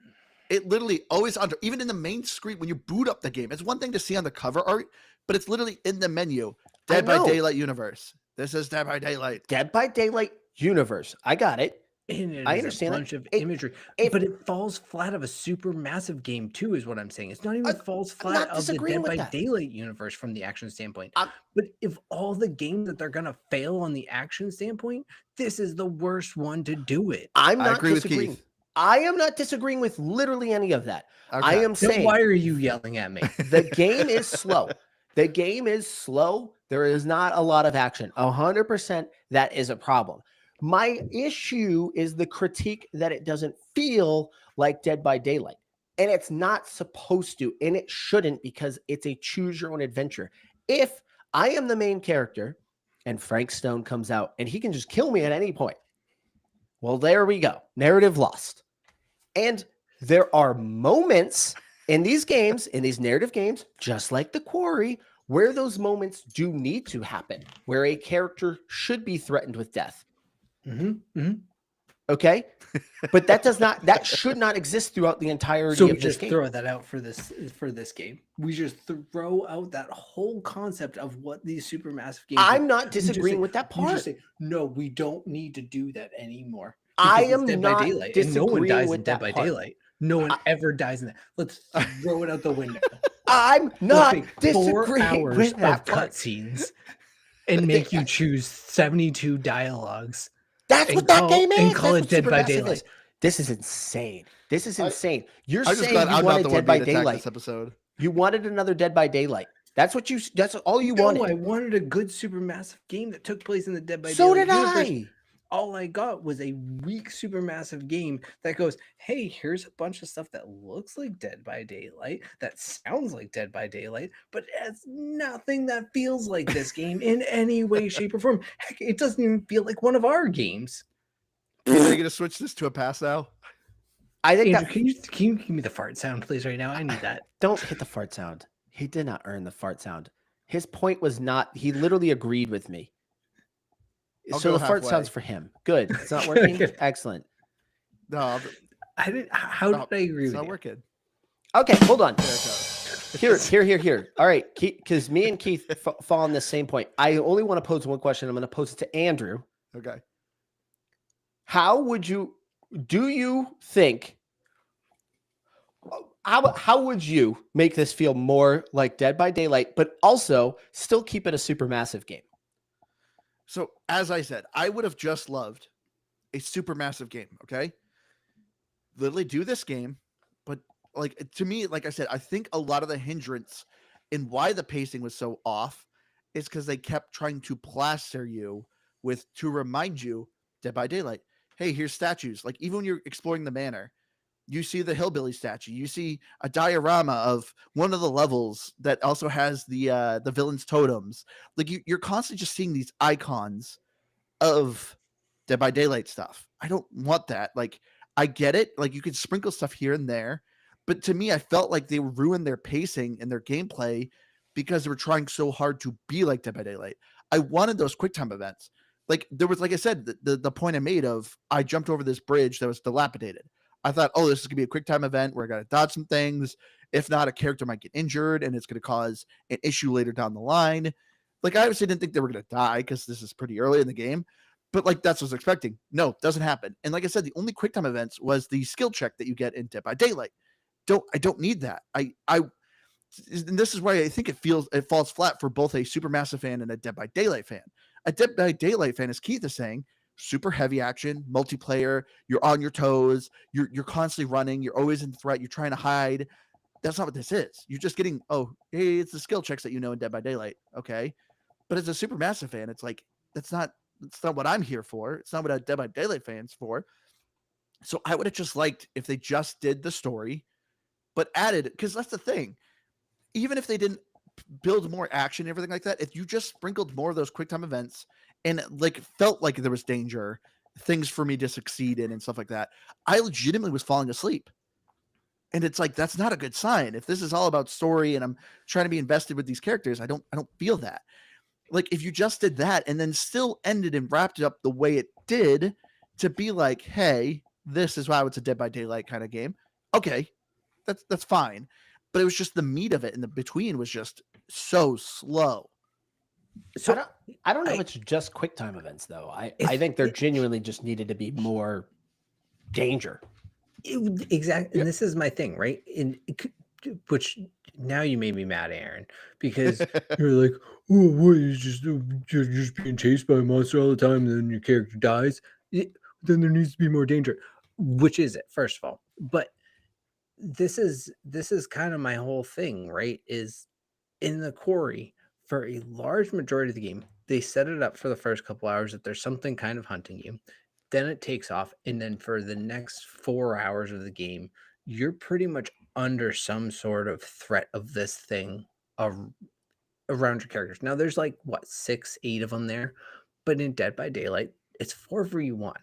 A: It literally always even in the main screen when you boot up the game. It's one thing to see on the cover art, but it's literally in the menu. Dead by Daylight universe. This is Dead by Daylight.
C: Dead by Daylight universe. I got it.
B: I understand a bunch of imagery, but it falls flat of a Supermassive game too, is what I'm saying. It's not even falls flat of the Dead by Daylight universe from the action standpoint. But if all the games that they're gonna fail on the action standpoint, this is the worst one to do it.
C: I'm not disagreeing. I am not disagreeing with literally any of that. Okay. I am saying,
B: why are you yelling at me?
C: The game is slow. The game is slow. There is not a lot of action. 100%. That is a problem. My issue is the critique that it doesn't feel like Dead by Daylight. And it's not supposed to, and it shouldn't, because it's a choose your own adventure. If I am the main character and Frank Stone comes out and he can just kill me at any point, well, there we go. Narrative lost. And there are moments in these games, in these narrative games, just like The Quarry, where those moments do need to happen, where a character should be threatened with death. Okay, but that should not exist throughout the entirety
B: So we
C: of this
B: just
C: game.
B: throw that out for this game. We just throw out that whole concept of what these supermassive games.
C: I'm
B: are.
C: not
B: We just
C: disagreeing
B: say-
C: with that
B: we just
C: part.
B: say no. We don't need to do that anymore.
C: I
B: because it's
C: am
B: Dead by
C: not
B: Daylight, and no one
C: disagreeing
B: dies
C: with
B: in Dead
C: that
B: by
C: part.
B: Daylight. No one ever dies in that. Let's throw it out the window.
C: I'm
B: Let's
C: not
B: make 4
C: disagreeing
B: hours
C: with
B: of
C: that part.
B: cutscenes and make you choose 72 dialogues.
C: That's
B: and
C: what that
B: call-
C: game is.
B: and call
C: That's
B: it Dead
C: what
B: by
C: Supermassive
B: Daylight.
C: is. This is insane. This is
A: I-
C: insane. You're
A: I'm just
C: saying
A: glad
C: you
A: I'm not
C: wanted
A: the one
C: Dead by
A: being attacked
C: Daylight.
A: this episode.
C: You wanted another Dead by Daylight. That's what you. That's all you
B: No,
C: wanted.
B: I wanted a good supermassive game that took place in the Dead by
C: So
B: Daylight
C: did
B: universe.
C: I.
B: All I got was a weak supermassive game that goes, hey, here's a bunch of stuff that looks like Dead by Daylight, that sounds like Dead by Daylight, but has nothing that feels like this game in any way, shape, or form. Heck, it doesn't even feel like one of our games.
A: Are you gonna switch this to a pass now?
C: I think
B: Andrew,
C: that.
B: can you give me the fart sound, please, right now? I need that.
C: Don't hit the fart sound. He did not earn the fart sound. His point was not. He literally agreed with me.
A: I'll
C: So
A: go
C: the fart
A: halfway.
C: sound's for him. Good. It's not working.
B: Good.
C: Excellent.
A: No,
B: I didn't. How did I agree
A: it's
B: with
A: not
B: you?
A: working.
C: Okay, hold on.
A: There it goes.
C: Here. All right, because me and Keith fall on the same point. I only want to pose one question. I'm going to pose it to Andrew.
A: Okay.
C: Do you think, how would you make this feel more like Dead by Daylight, but also still keep it a supermassive game?
A: So as I said, I would have just loved a super massive game. Okay. Literally do this game, but like to me, like I said, I think a lot of the hindrance in why the pacing was so off is because they kept trying to plaster you with to remind you Dead by Daylight. Hey, here's statues. Like even when you're exploring the manor, you see the hillbilly statue. You see a diorama of one of the levels that also has the villain's totems. Like you're constantly just seeing these icons of Dead by Daylight stuff. I don't want that. Like I get it. Like you could sprinkle stuff here and there, but to me, I felt like they ruined their pacing and their gameplay because they were trying so hard to be like Dead by Daylight. I wanted those QuickTime events. Like there was, like I said, the point I made of I jumped over this bridge that was dilapidated. I thought, oh, this is gonna be a quick time event where I gotta dodge some things. If not, a character might get injured and it's gonna cause an issue later down the line. Like I obviously didn't think they were gonna die because this is pretty early in the game, but like that's what I was expecting. No, doesn't happen. And like I said, the only quick time events was the skill check that you get in Dead by Daylight. I don't need that. And this is why I think it falls flat for both a Supermassive fan and a Dead by Daylight fan. A Dead by Daylight fan, as Keith is saying, super heavy action, multiplayer, you're on your toes, you're constantly running, you're always in threat, you're trying to hide. That's not what this is. You're just getting, oh, hey, it's the skill checks that you know in Dead by Daylight. Okay. But as a Supermassive fan, it's like that's not what I'm here for. It's not what a Dead by Daylight fan's for. So I would have just liked if they just did the story, but added, because that's the thing. Even if they didn't build more action and everything like that, if you just sprinkled more of those quick time events and like felt like there was danger, things for me to succeed in and stuff like that, I legitimately was falling asleep. And it's like that's not a good sign. If this is all about story and I'm trying to be invested with these characters, I don't feel that. Like if you just did that and then still ended and wrapped it up the way it did to be like, hey, this is why it's a Dead by Daylight kind of game. Okay, that's fine. But it was just the meat of it, and the between was just so slow.
C: So I don't know if it's just quick time events though. I think there genuinely just needed to be more danger.
B: Exactly. And this is my thing, right? Which now you made me mad, Aaron, because you're like, oh, what? You're just being chased by a monster all the time, and then your character dies. Then there needs to be more danger. Which is it, first of all? But this is kind of my whole thing, right? Is in the quarry for a large majority of the game, they set it up for the first couple hours that there's something kind of hunting you. Then it takes off, and then for the next 4 hours of the game, you're pretty much under some sort of threat of this thing around your characters. Now there's like what 6, 8 of them there, but in Dead by Daylight, it's 4v1.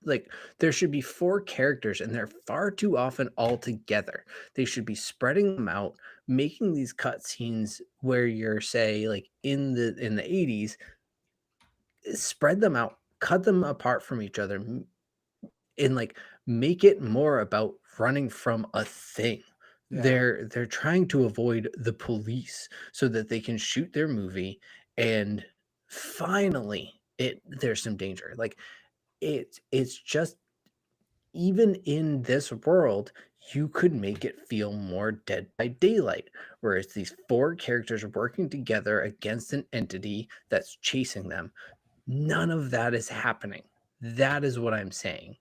B: Like there should be 4 characters and they're far too often all together. They should be spreading them out, making these cutscenes where you're say like in the 80s, spread them out, cut them apart from each other and like make it more about running from a thing.
A: Yeah.
B: They're trying to avoid the police so that they can shoot their movie, and finally there's some danger. Like it's just, even in this world, you could make it feel more Dead by Daylight, where it's these four characters working together against an entity that's chasing them. None of that is happening. That is what I'm saying.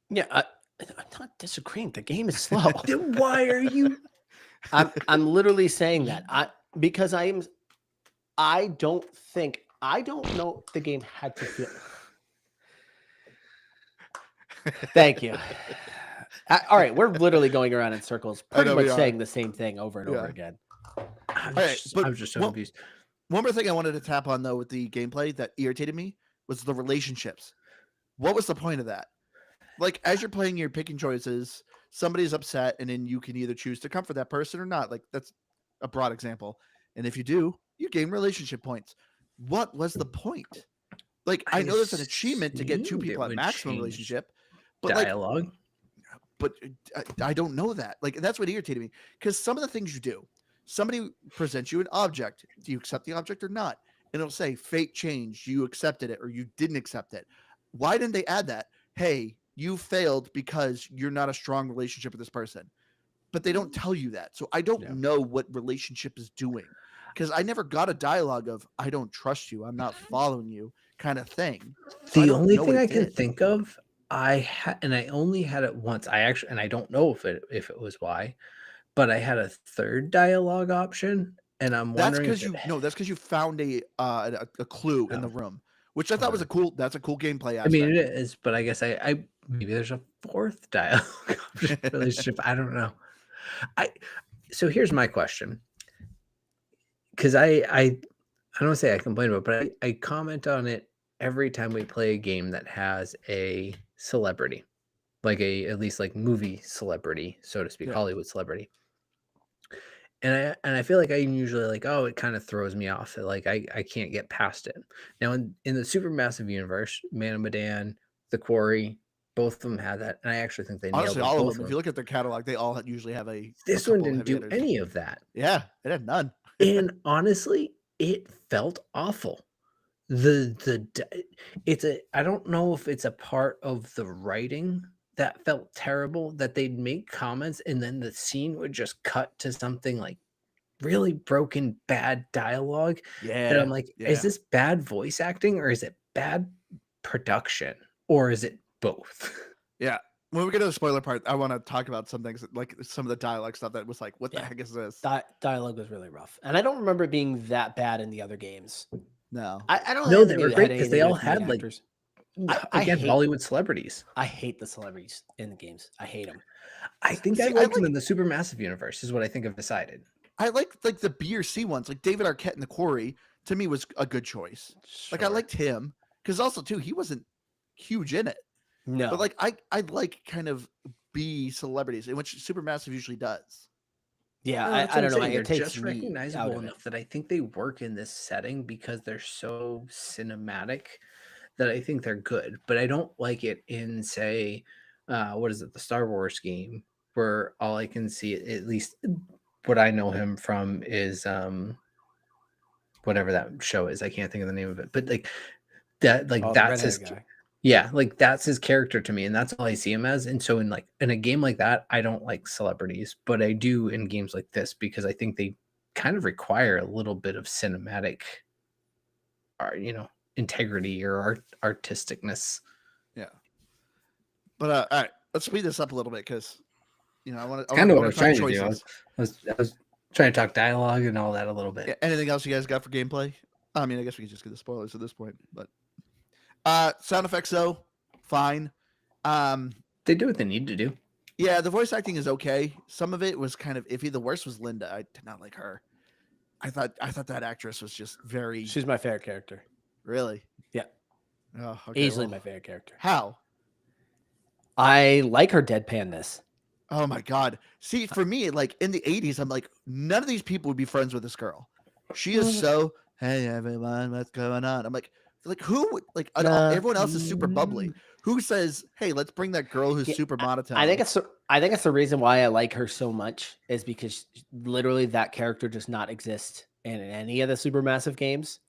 C: Yeah, I'm not disagreeing. The game is slow.
B: Then why are you?
C: I'm literally saying that because I don't know if the game had to feel. Thank you. All right, we're literally going around in circles, pretty much saying the same thing over and over again.
B: I'm
A: right,
B: just,
A: but
B: I'm just so
A: what-
B: confused.
A: One more thing I wanted to tap on though with the gameplay that irritated me was the relationships. What was the point of that? Like, as you're playing, you're picking choices. Somebody's upset, and then you can either choose to comfort that person or not. Like, that's a broad example. And if you do, you gain relationship points. What was the point? Like, I know there's an achievement to get two
B: assumed it
A: people at
B: would
A: maximum
B: change
A: relationship, but like,
B: Dialogue.
A: but I don't know that. Like, that's what irritated me, because some of the things you do, somebody presents you an object. Do you accept the object or not? And it'll say fate changed. You accepted it or you didn't accept it. Why didn't they add that? Hey, you failed because you're not a strong relationship with this person. But they don't tell you that. So I don't know what relationship is doing, because I never got a dialogue of I don't trust you, I'm not following you kind of thing. So I
B: The
A: don't
B: only
A: know
B: thing
A: what
B: I
A: it
B: can
A: did.
B: think of, and I only had it once. I actually, and I don't know if it was why, but I had a third dialogue option, and I'm
A: That's
B: wondering
A: because that's because you found a clue in the room, which I thought was that's a cool gameplay aspect.
B: I mean, it is, but I guess I maybe there's a fourth dialogue option relationship. I don't know. So here's my question, because I don't want to say I complain about it, but I comment on it every time we play a game that has a celebrity, like at least like movie celebrity, so to speak,
A: Yeah.
B: Hollywood celebrity. And I feel like I'm usually like, oh, it kind of throws me off. Like I can't get past it. Now in the Supermassive universe, Man of Medan, The Quarry, both of them had that, and I actually think they nailed
A: Honestly,
B: it,
A: all
B: both
A: of them. If you look at their catalog, they all usually have a
B: This one
A: couple
B: didn't
A: heavy
B: do
A: hitters.
B: any of that.
A: Yeah, it had none.
B: And honestly, it felt awful. I don't know if it's a part of the writing that felt terrible, that they'd make comments and then the scene would just cut to something like really broken bad dialogue.
A: Yeah.
B: That I'm like, is this bad voice acting, or is it bad production, or is it both?
A: Yeah. When we get to the spoiler part, I want to talk about some things, like some of the dialogue stuff that was like, what the heck is this?
C: Dialogue was really rough, and I don't remember it being that bad in the other games.
A: No.
C: I don't
B: No,
C: think
B: they were
C: it
B: great
C: had
B: because they
C: anything to
B: all
C: do with the
B: had like
C: actors.
B: again
C: hate-
B: Hollywood celebrities.
C: I hate the celebrities in the games. I hate them.
B: I think I like them in the Supermassive universe, is what I think I've decided.
A: I like the B or C ones, like David Arquette in The Quarry. To me, was a good choice. Like I liked him because also too he wasn't huge in it.
C: No,
A: But like I like kind of B celebrities, in which Supermassive usually does.
C: yeah,
B: No,
C: I
B: that's what
C: don't
B: I'm
C: know.
B: saying.
C: It
B: They're
C: takes
B: just
C: me out
B: recognizable
C: of it.
B: enough that I think they work in this setting because they're so cinematic that I think they're good. But I don't like it in, say, what is it, the Star Wars game, where all I can see, at least what I know him from, is whatever that show is. I can't think of the name of it, but like that, like
C: Oh, the
B: that's
C: redhead
B: his.
C: guy.
B: Yeah, like that's his character to me, and that's all I see him as. And so in a game like that, I don't like celebrities, but I do in games like this because I think they kind of require a little bit of cinematic, or integrity or artisticness.
A: Yeah. But all right, let's speed this up a little bit because I want to.
B: Kind of what I was trying to do. I was trying to talk dialogue and all that a little bit.
A: Yeah, anything else you guys got for gameplay? I mean, I guess we could just get the spoilers at this point, but sound effects though, fine.
B: They do what they need to do.
A: Yeah, the voice acting is okay. Some of it was kind of iffy. The worst was Linda. I did not like her. I thought that actress was just very.
C: She's my favorite character.
A: Really?
C: Yeah.
A: Oh, okay,
C: Easily
A: well,
C: my favorite character.
A: How?
C: I like her deadpanness.
A: Oh my god. See, for me, like in the 80s, I'm like, none of these people would be friends with this girl. She is so, hey everyone, what's going on? I'm like, Like who? Like
C: Nah.
A: everyone else is super bubbly. Who says, "Hey, let's bring that girl who's
C: Yeah,
A: super monotone"?
C: I think it's the reason why I like her so much is because literally that character does not exist in any of the Supermassive games.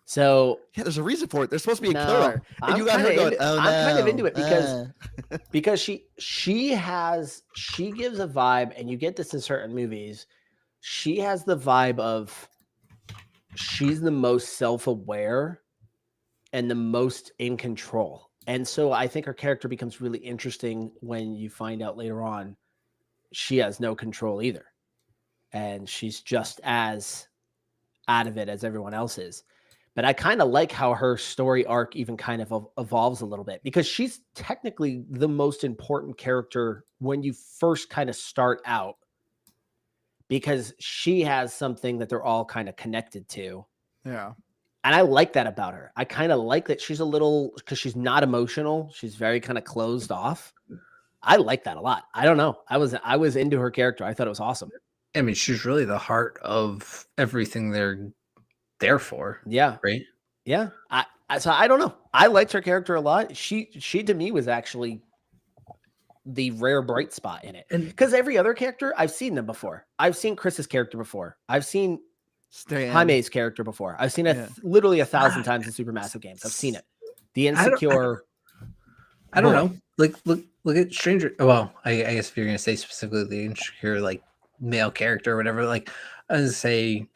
C: So
A: yeah, there's a reason for it. There's supposed to be a
C: no,
A: killer, and you got her going. Oh no,
C: I'm kind of into it because she gives a vibe, and you get this in certain movies. She has the vibe of she's the most self-aware and the most in control. And so I think her character becomes really interesting when you find out later on she has no control either. And she's just as out of it as everyone else is. But I kind of like how her story arc even kind of evolves a little bit because she's technically the most important character when you first kind of start out because she has something that they're all kind of connected to.
A: yeah.
C: And I like that about her. I kind of like that she's a little because she's not emotional. She's very kind of closed off. I like that a lot. I don't know. I was into her character. I thought it was awesome.
B: I mean, she's really the heart of everything they're there for.
C: Yeah.
B: Right.
C: Yeah. So I don't know. I liked her character a lot. She to me was actually the rare bright spot in it.
B: And
C: Because every other character, I've seen them before. I've seen Chris's character before. I've seen
A: Stan.
C: Jaime's character before. I've seen it
A: Yeah.
C: literally 1,000 times in Supermassive games. I've seen it. The insecure.
B: I don't know. Like look at Stranger. Well, I guess if you're gonna say specifically the insecure like male character or whatever, like I was gonna say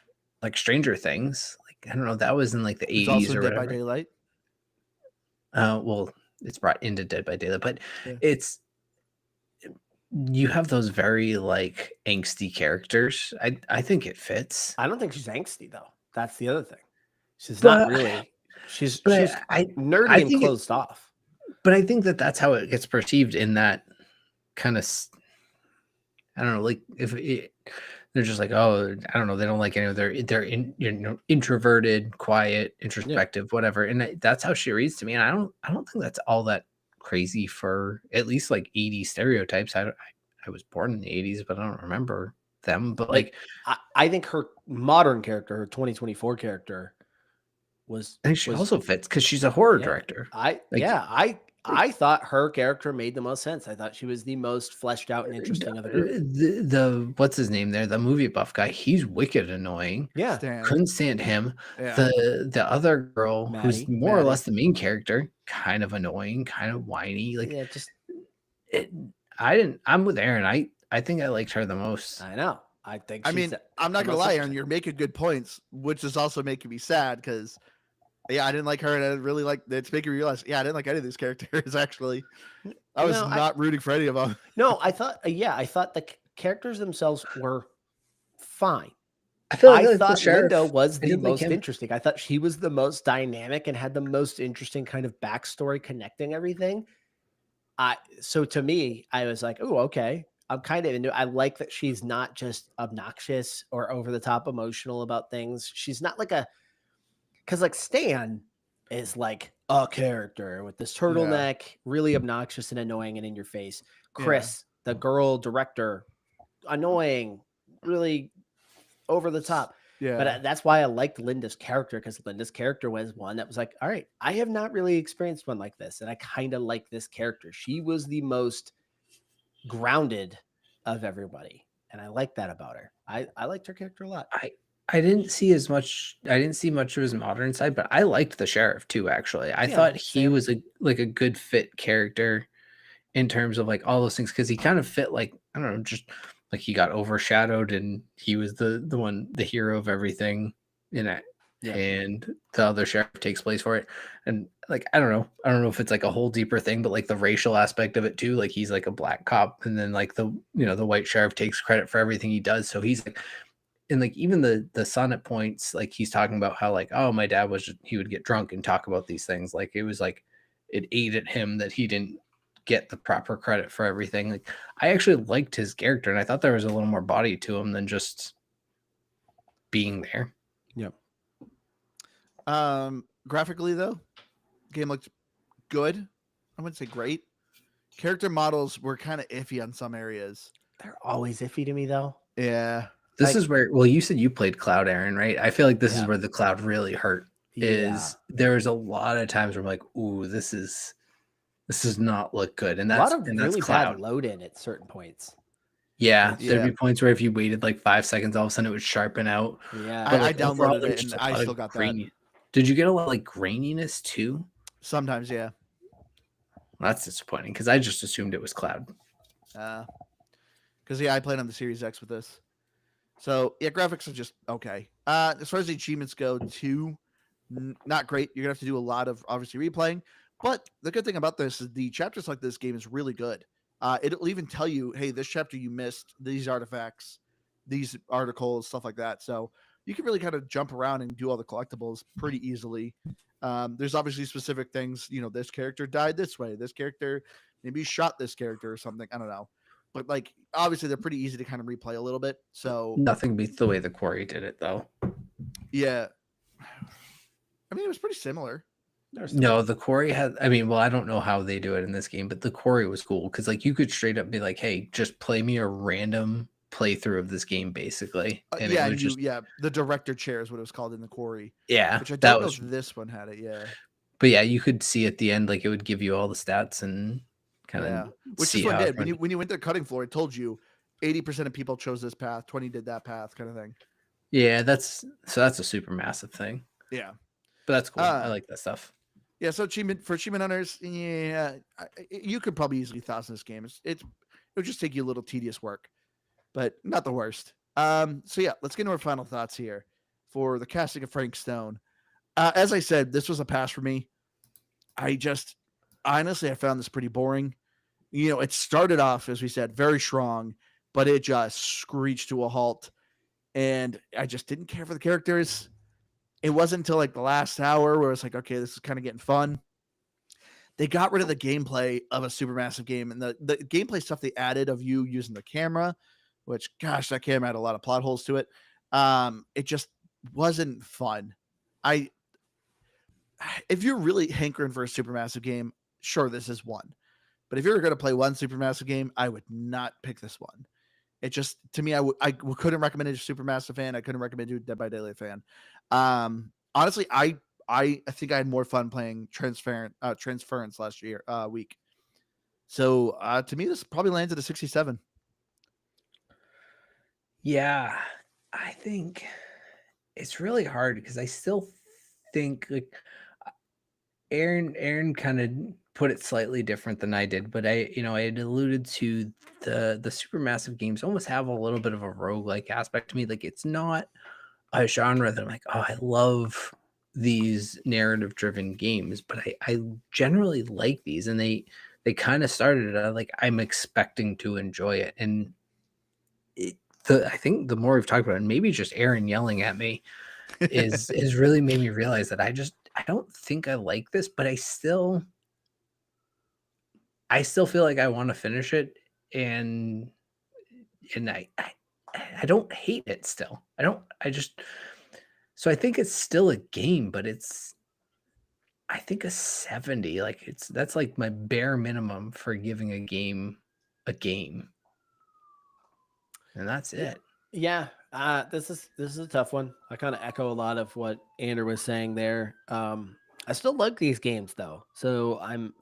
B: like Stranger Things. Like I don't know, that was in like the
A: It's
B: 80s
A: also
B: or
A: Dead by
B: whatever.
A: Daylight.
B: Well, it's brought into Dead by Daylight, but
A: Yeah.
B: it's you have those very like angsty characters. I think it fits.
C: I don't think she's angsty though. That's the other thing. She's
B: But-
C: not really. She's
B: but
C: nerdy
B: I
C: and
B: think
C: closed off.
B: But I think that that's how it gets perceived in that kind of, I don't know, like if they're just like, oh, I don't know, they don't like any of they're introverted, quiet, introspective, whatever, and that's how she reads to me, and I don't think that's all that crazy for at least like 80s stereotypes. I was born in the 80s, but I don't remember them. But like
C: I think her modern character, her 2024 character, was.
B: I think she
C: was-
B: also fits because she's a horror
C: Yeah.
B: director.
C: I thought her character made the most sense. I thought she was the most fleshed out and interesting of the group.
B: The what's his name there, the movie buff guy, he's wicked annoying.
C: Yeah.
A: Stan.
B: Couldn't stand him.
A: Yeah.
B: The other girl who's
C: Maddie.
B: more or less the main character, kind of annoying, kind of whiny. Like
C: Yeah, just
B: I'm with Aaron. I think I liked her the most.
C: I know. I think
A: I
C: she's
A: mean, I'm not
C: the
A: gonna
C: most
A: lie, Aaron.
C: interesting.
A: You're making good points, which is also making me sad because, yeah, I didn't like her, and I really like. It's making me realize, yeah, I didn't like any of these characters. Actually, I was
C: No,
A: not rooting for any of them.
C: No, I thought the characters themselves were fine.
B: I feel
C: I
B: the
C: thought
B: sheriff-
C: Linda was
B: I
C: the
B: didn't like
C: most
B: him.
C: interesting. I thought she was the most dynamic and had the most interesting kind of backstory connecting everything. So to me, I was like, oh, okay. I'm kind of into. I like that she's not just obnoxious or over the top emotional about things. She's not like because like Stan is like a character with this turtleneck, really obnoxious and annoying and in your face. Chris, the girl director, annoying, really over the top.
A: Yeah,
C: But that's why I liked Linda's character because Linda's character was one that was like, all right, I have not really experienced one like this. And I kind of like this character. She was the most grounded of everybody. And I like that about her. I liked her character a lot.
B: I didn't see much of his modern side, but I liked the sheriff too, actually. I
C: Yeah,
B: thought he
C: same.
B: was a good fit character in terms of like all those things because he kind of fit like, I don't know, just like he got overshadowed and he was the hero of everything in it.
C: Yeah.
B: And the other sheriff takes place for it. And like I don't know if it's like a whole deeper thing, but like the racial aspect of it too, like he's like a black cop and then like the white sheriff takes credit for everything he does. So he's like, and like even the son at points, like he's talking about how like, oh, my dad he would get drunk and talk about these things. Like it was like it ate at him that he didn't get the proper credit for everything. Like I actually liked his character and I thought there was a little more body to him than just being there.
A: Graphically though, game looked good. I wouldn't say great. Character models were kind of iffy on some areas.
C: They're always iffy to me though.
A: Yeah,
B: This
C: Like-
B: is where, well, you said you played Cloud, Aaron, right? I feel like this is
C: Yeah.
B: where the Cloud really hurt is there's a lot of times where I'm like, ooh, this does not look good. And
C: a
B: that's
C: lot of
B: and
C: really
B: that's
C: bad
B: Cloud.
C: load in at certain points.
B: Yeah,
A: Yeah.
B: there'd be points where if you waited like 5 seconds, all of a sudden it would sharpen out.
C: Yeah.
B: But
A: I
B: like overall,
A: downloaded it
B: there's
A: and
B: just a
A: I
B: lot
A: still
B: of
A: got that.
B: grainy. Did you get a lot of like graininess too?
A: Sometimes, yeah.
B: That's disappointing because I just assumed it was Cloud.
A: Because I played on the Series X with this. So yeah, graphics are just okay. As far as the achievements go, too, not great. You're gonna have to do a lot of obviously replaying. But the good thing about this is the chapters like this game is really good. It'll even tell you, hey, this chapter you missed these artifacts, these articles, stuff like that. So you can really kind of jump around and do all the collectibles pretty easily. There's obviously specific things, this character died this way, this character maybe shot this character or something. I don't know. But like obviously they're pretty easy to kind of replay a little bit. So
B: Nothing beats the way the Quarry did it though.
A: yeah. I mean it was pretty similar.
B: No, the Quarry had. I mean, well, I don't know how they do it in this game, but the Quarry was cool because like you could straight up be like, "Hey, just play me a random playthrough of this game, basically." And
A: Yeah,
B: it would just
A: the director chair is what it was called in the Quarry.
B: yeah,
A: Which I
B: that
A: don't know
B: was.
A: if this one had it. Yeah.
B: But yeah, you could see at the end like it would give you all the stats and kind of
A: Yeah. Which
B: see
A: this one
B: how
A: did.
B: everyone-
A: When you went to the cutting floor, it told you 80% of people chose this path, 20 did that path, kind of thing.
B: Yeah, that's a super massive thing.
A: Yeah.
B: But that's cool. I like that stuff.
A: Yeah, so achievement hunters, yeah, you could probably easily 1,000 this game. It would just take you a little tedious work, but not the worst. So yeah, let's get into our final thoughts here for the casting of Frank Stone. As I said, this was a pass for me. Honestly, I found this pretty boring. It started off, as we said, very strong, but it just screeched to a halt, and I just didn't care for the characters. It wasn't until like the last hour where it's like, okay, this is kind of getting fun. They got rid of the gameplay of a Supermassive game, and the gameplay stuff they added of you using the camera, which, gosh, that camera had a lot of plot holes to it. It just wasn't fun. If you're really hankering for a Supermassive game, sure, this is one. But if you're going to play one Supermassive game, I would not pick this one. It just, to me, I couldn't recommend it to a Supermassive fan. I couldn't recommend it to a Dead by Daylight fan. Honestly, I think I had more fun playing Transference last week. So to me, this probably lands at a 67.
B: Yeah, I think it's really hard because I still think like Aaron kind of put it slightly different than I did, but I had alluded to the Supermassive games almost have a little bit of a roguelike aspect to me. Like it's not a genre that I'm like, oh, I love these narrative driven games, but I generally like these, and they kind of started like I'm expecting to enjoy it, and I think the more we've talked about it, and maybe just Aaron yelling at me is really made me realize that I don't think I like this, but I still feel like I want to finish it, and I don't hate it still. So I think it's still a game, but I think a 70, like that's like my bare minimum for giving a game a game. And that's it.
C: Yeah. This is a tough one. I kind of echo a lot of what Andrew was saying there. I still like these games though. So I'm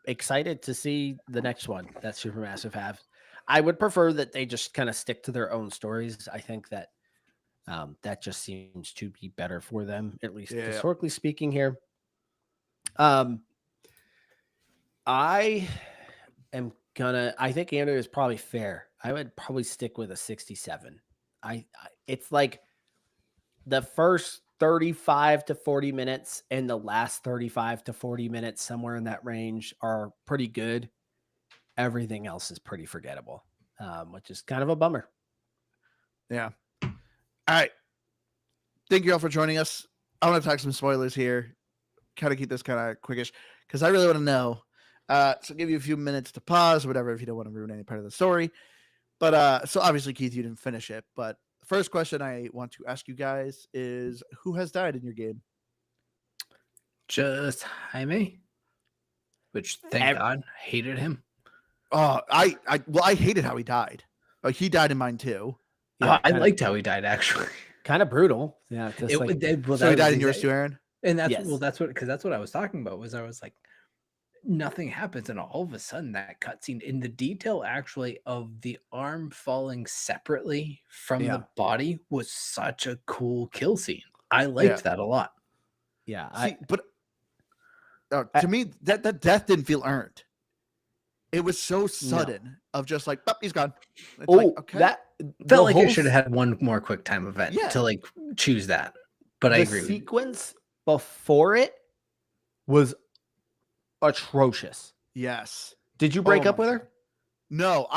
C: excited to see the next one that Supermassive have. I would prefer that they just kind of stick to their own stories. I think that that just seems to be better for them, at least historically speaking here. I think Andrew is probably fair. I would probably stick with a 67. It's like the first 35 to 40 minutes and the last 35 to 40 minutes, somewhere in that range, are pretty good. Everything else is pretty forgettable, which is kind of a bummer.
A: Yeah. All right. Thank you all for joining us. I want to talk some spoilers here. Kind of keep this kind of quickish because I really want to know. So I'll give you a few minutes to pause or whatever if you don't want to ruin any part of the story. But so obviously, Keith, you didn't finish it. But the first question I want to ask you guys is who has died in your game?
B: Just Jaime, which thank God, hated him.
A: Oh, I hated how he died. He died in mine too.
B: Yeah, I liked how he died, actually.
C: kind of brutal. Yeah, just like
A: So he died in yours too, Aaron?
B: And that's
C: Yes.
B: that's what I was talking about. Was I was like, nothing happens, and all of a sudden that cutscene in the detail actually of the arm falling separately from
C: Yeah.
B: the body was such a cool kill scene. I liked that a lot.
C: yeah.
A: See, but to me, that death didn't feel earned. It was so sudden of just like, oh, he's gone. It's
C: Oh,
A: like, okay.
C: that
B: Felt like
C: whole
B: it should have had one more quick time event
A: Yeah.
B: to like choose that. But I
C: the
B: agree with you.
C: sequence before it was atrocious.
A: Yes.
C: Did you break
A: Oh
C: up
A: my
C: with
A: God.
C: her?
A: No,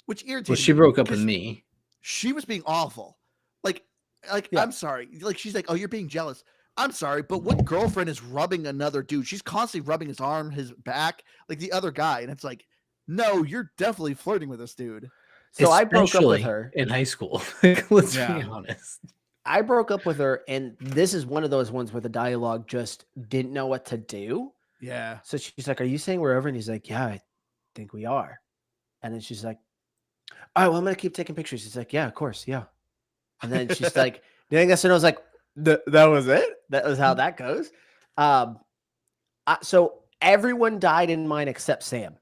A: which irritated
B: Well, she
A: me
B: broke up with
A: 'cause
B: me.
A: She was being awful. Like,
C: Yeah.
A: I'm sorry. Like, she's like, oh, you're being jealous. I'm sorry, but what girlfriend is rubbing another dude? She's constantly rubbing his arm, his back, like the other guy. And it's like, no, you're definitely flirting with this dude.
C: So I broke up with
B: Especially
C: her.
B: in high school. Let's be
A: Yeah.
B: honest.
C: I broke up with her, and this is one of those ones where the dialogue just didn't know what to do.
A: Yeah.
C: So she's like, "Are you saying we're over?" And he's like, "Yeah, I think we are." And then she's like, "All right, well, I'm gonna keep taking pictures." He's like, "Yeah, of course, yeah." And then she's like, "Doing this," and I was like, "That was it. That was how that goes." So everyone died in mine except Sam.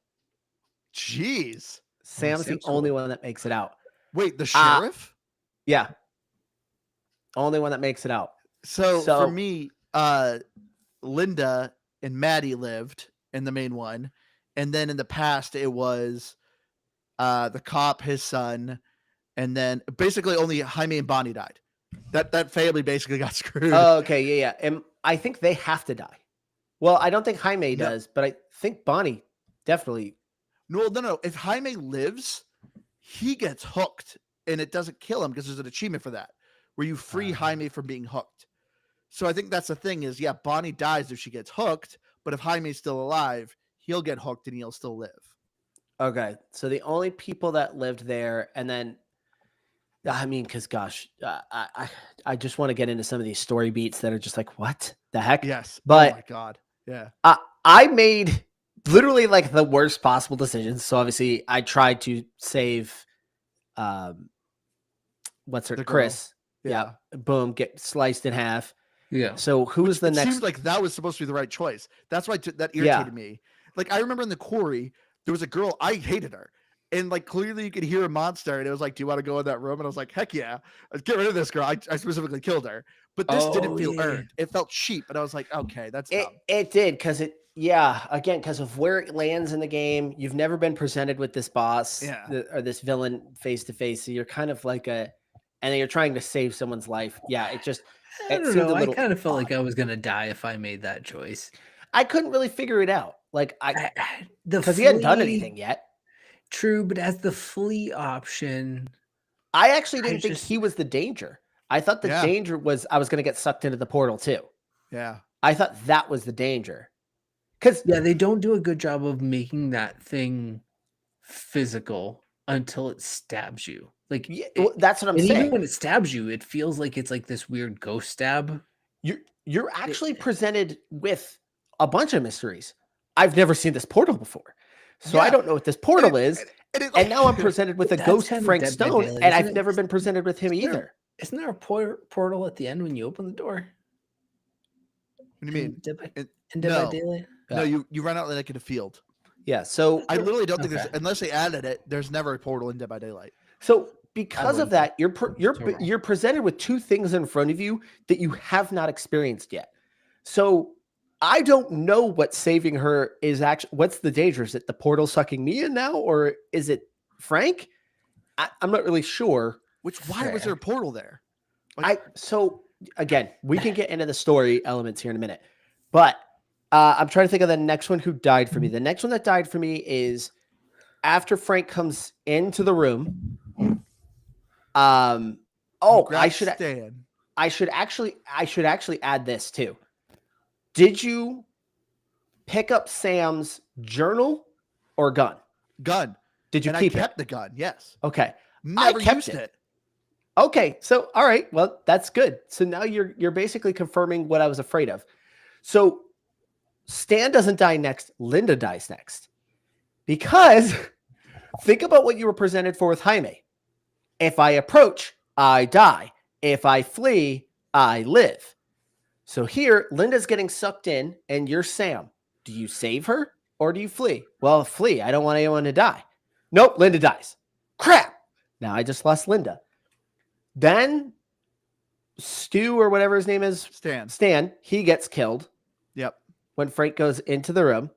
A: Jeez.
C: Sam's the
B: Sam's
C: only
B: cool.
C: one that makes it out.
A: Wait, the sheriff?
C: Yeah, only one that makes it out.
A: So
C: So-
A: for me, Linda and Maddie lived in the main one, and then in the past it was the cop, his son, and then basically only Jaime and Bonnie died. That family basically got screwed.
C: Okay, yeah. And I think they have to die. Well, I don't think Jaime
A: No.
C: does, but I think Bonnie definitely.
A: No. If Jaime lives, he gets hooked, and it doesn't kill him because there's an achievement for that, where you free Jaime from being hooked. So I think that's the thing is, yeah, Bonnie dies if she gets hooked, but if Jaime's still alive, he'll get hooked and he'll still live.
C: Okay, so the only people that lived there, and then, I mean, because gosh, I just want to get into some of these story beats that are just like, what the heck?
A: Yes.
C: But-
A: oh my God. Yeah.
C: I made literally like the worst possible decisions. So obviously, I tried to save, what's her
A: The girl.
C: Chris? Yeah. Boom, get sliced in half.
B: Yeah.
C: So who was the
A: It
C: next?
A: seemed like that was supposed to be the right choice. That's why that
C: Yeah.
A: irritated me. Like I remember in the quarry, there was a girl, I hated her. And like clearly you could hear a monster, and it was like, "Do you want to go in that room?" And I was like, "Heck yeah, let's get rid of this girl." I specifically killed her, but this didn't
B: Oh,
A: feel
B: yeah.
A: earned. It felt cheap, and I was like, "Okay, that's dumb."
C: It did because again, because of where it lands in the game. You've never been presented with this boss or this villain face to face. So you're kind of like and then you're trying to save someone's life. Yeah, it just,
B: I
C: it
B: don't
C: seemed a
B: know. I
C: little
B: kind of felt like
C: odd.
B: I was gonna die if I made that choice.
C: I couldn't really figure it out. Like
B: The
C: because he hadn't done
B: flea-
C: anything yet.
B: True, but as the flea option,
C: I actually
B: I
C: didn't think
B: just-
C: he was the danger. I thought the
A: Yeah.
C: danger was I was going to get sucked into the portal too.
A: Yeah,
C: I thought that was the danger. Because
B: yeah, they don't do a good job of making that thing physical until it stabs you. Like,
C: that's what I'm
B: and even
C: saying.
B: when it stabs you, it feels like it's like this weird ghost stab.
C: You're actually presented with a bunch of mysteries. I've never seen this portal before. So I
A: Yeah.
C: don't know what this portal is.
A: and
C: And now I'm presented with a
B: That's
C: ghost
B: kind of
C: Frank
B: Dead by
C: Stone,
B: Daylight,
C: and
B: isn't
C: I've
B: it?
C: never been presented with him
B: Isn't there-
C: either.
B: Isn't there a portal at the end when you open the door?
A: What do you mean?
B: Dead by,
A: It-
B: in Dead by
A: no.
B: Daylight?
A: No, you run out like in a field.
C: Yeah. So
A: I literally don't think there's,
B: Okay.
A: unless they added it, there's never a portal in Dead by Daylight.
C: because
B: believe
C: of that, you're
B: wrong.
C: you're presented with two things in front of you that you have not experienced yet. So I don't know what saving her is actually. What's the danger? Is it the portal sucking me in now, or is it Frank? I'm not really sure.
A: Why was there a portal there?
C: So again, we can get into the story elements here in a minute, but I'm trying to think of the next one who died for me. The next one that died for me is after Frank comes into the room. I
A: Congrats,
C: should
A: Stan.
C: I should actually add this too. Did you pick up Sam's journal or gun?
A: Gun.
C: Did you
A: And
C: keep
A: I
C: it?
A: kept the gun. Yes.
C: Okay.
A: Never
C: kept
A: used
C: it.
A: it.
C: Okay, so all right, well, that's good. So now you're basically confirming what I was afraid of. So Stan doesn't die next, Linda dies next. Because think about what you were presented for with Jaime. If I approach, I die. If I flee, I live. So here, Linda's getting sucked in, and you're Sam. Do you save her or do you flee? Well, flee. I don't want anyone to die. Nope, Linda dies. Crap. Now I just lost Linda. Then Stu or whatever his name is, Stan, he gets killed.
A: Yep.
C: When Frank goes into the room.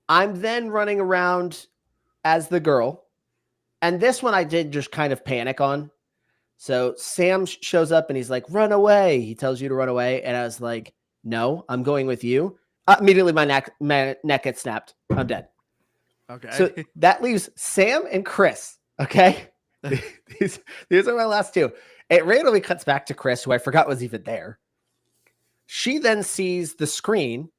C: I'm then running around as the girl. And this one I did just kind of panic on. So Sam shows up and he's like, run away. He tells you to run away. And I was like, no, I'm going with you. Immediately my neck gets snapped. I'm dead.
A: Okay.
C: So that leaves Sam and Chris. Okay. these are my last two. It randomly cuts back to Chris, who I forgot was even there. She then sees the screen.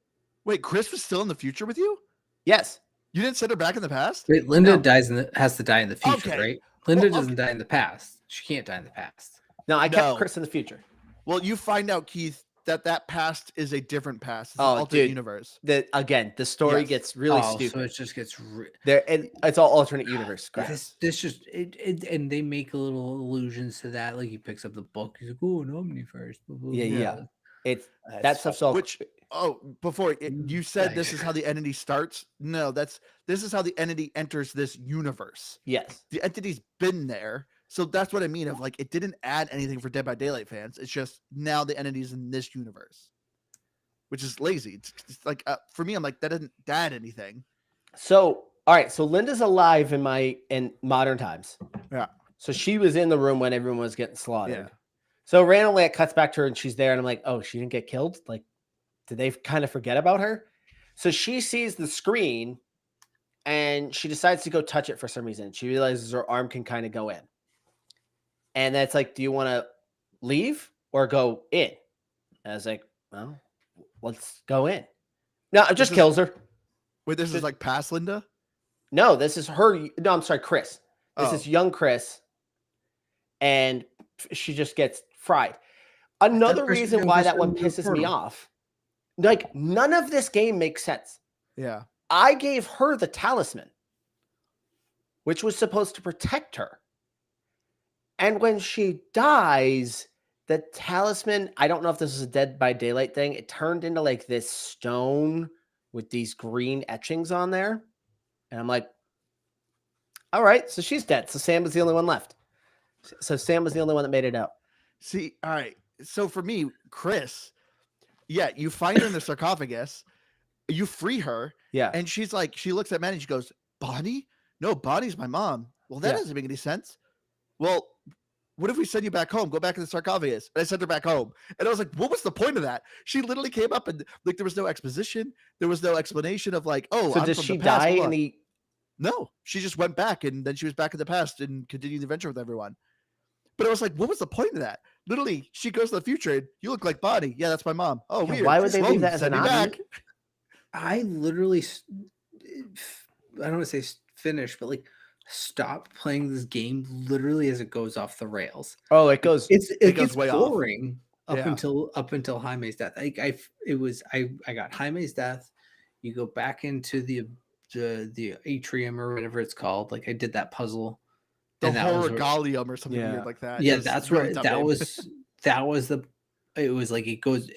A: Wait, Chris was still in the future with you?
C: Yes.
A: You didn't send her back in the past?
B: Wait, Linda
C: No.
B: has to die in the future,
A: Okay.
B: right? Linda
A: Well,
B: doesn't die in the past. She can't die in the past.
C: No, I kept
A: No.
C: Chris in the future.
A: Well, you find out, Keith, that past is a different past. It's
C: Oh,
A: an alternate
C: dude.
A: universe.
C: Again, the story
A: Yes.
C: gets really
B: So
C: stupid.
B: it just gets
C: There, and it's all alternate universe. crap.
B: this just and they make little allusions to that. Like he picks up the book. He's like, "Oh, an Omniverse." Blah, blah,
C: Yeah,
B: blah.
C: yeah. It's
B: That's
C: that stuff's all.
A: Which before you said this is how the entity starts. No, this is how the entity enters this universe.
C: Yes.
A: The entity's been there. So that's what I mean of like it didn't add anything for Dead by Daylight fans. It's just now the entity's in this universe. Which is lazy. It's like for me, I'm like, that didn't add anything.
C: So all right. So Linda's alive in modern times.
A: Yeah.
C: So she was in the room when everyone was getting slaughtered.
A: Yeah.
C: So randomly it cuts back to her and she's there, and I'm like, oh, she didn't get killed. Like, did they kind of forget about her? So she sees the screen and she decides to go touch it for some reason. She realizes her arm can kind of go in. And that's like, do you want to leave or go in? And I was like, well, let's go in. No, it just kills her.
A: Wait, this is like past Linda?
C: No, this is her. No, I'm sorry, Chris. This
A: Oh.
C: is young Chris. And she just gets fried. Another
B: Chris was
C: reason
B: young
C: why
B: Chris
C: that one
B: from the
C: pisses me
B: portal.
C: off, like none of this game makes sense.
A: Yeah.
C: I gave her the talisman, which was supposed to protect her. And when she dies, the talisman, I don't know if this is a Dead by Daylight thing, it turned into like this stone with these green etchings on there. And I'm like, all right, so she's dead. So Sam was the only one left. So Sam was the only one that made it out.
A: See, all right. So for me, Chris, yeah, you find her in the sarcophagus, you free her,
C: Yeah.
A: and she's like, she looks at Manny and she goes, Bonnie? No, Bonnie's my mom. Well, that
C: Yeah.
A: doesn't make any sense. Well, what if we send you back home? Go back to the sarcophagus. And I sent her back home. And I was like, what was the point of that? She literally came up and like there was no exposition. There was no explanation of like, oh,
C: So
A: I'm
C: does
A: from
C: she
A: the past.
C: die
A: Hold
C: in
A: on.
C: the
A: No, she just went back and then she was back in the past and continued the adventure with everyone. But I was like, what was the point of that? Literally, she goes to the future and you look like Bonnie. Yeah, that's my mom. Oh,
C: Yeah,
A: weird.
C: why would they
A: Well,
C: leave that as
A: send
C: an
A: me
C: option?
A: back.
B: I literally, I don't want to say finish, but like stop playing this game literally as it goes off the rails.
C: Oh, it goes.
B: It
A: goes
B: gets
A: way off.
B: boring up
A: Yeah.
B: until Jaime's death. Like I got Jaime's death. You go back into the atrium or whatever it's called. Like I did that puzzle.
A: The
B: and that was where-
A: Horrigalium or something
C: Yeah.
A: weird like that.
B: yeah,
A: It was
B: that's
A: really
B: where
A: dumb
B: that
A: name.
B: was it was like it goes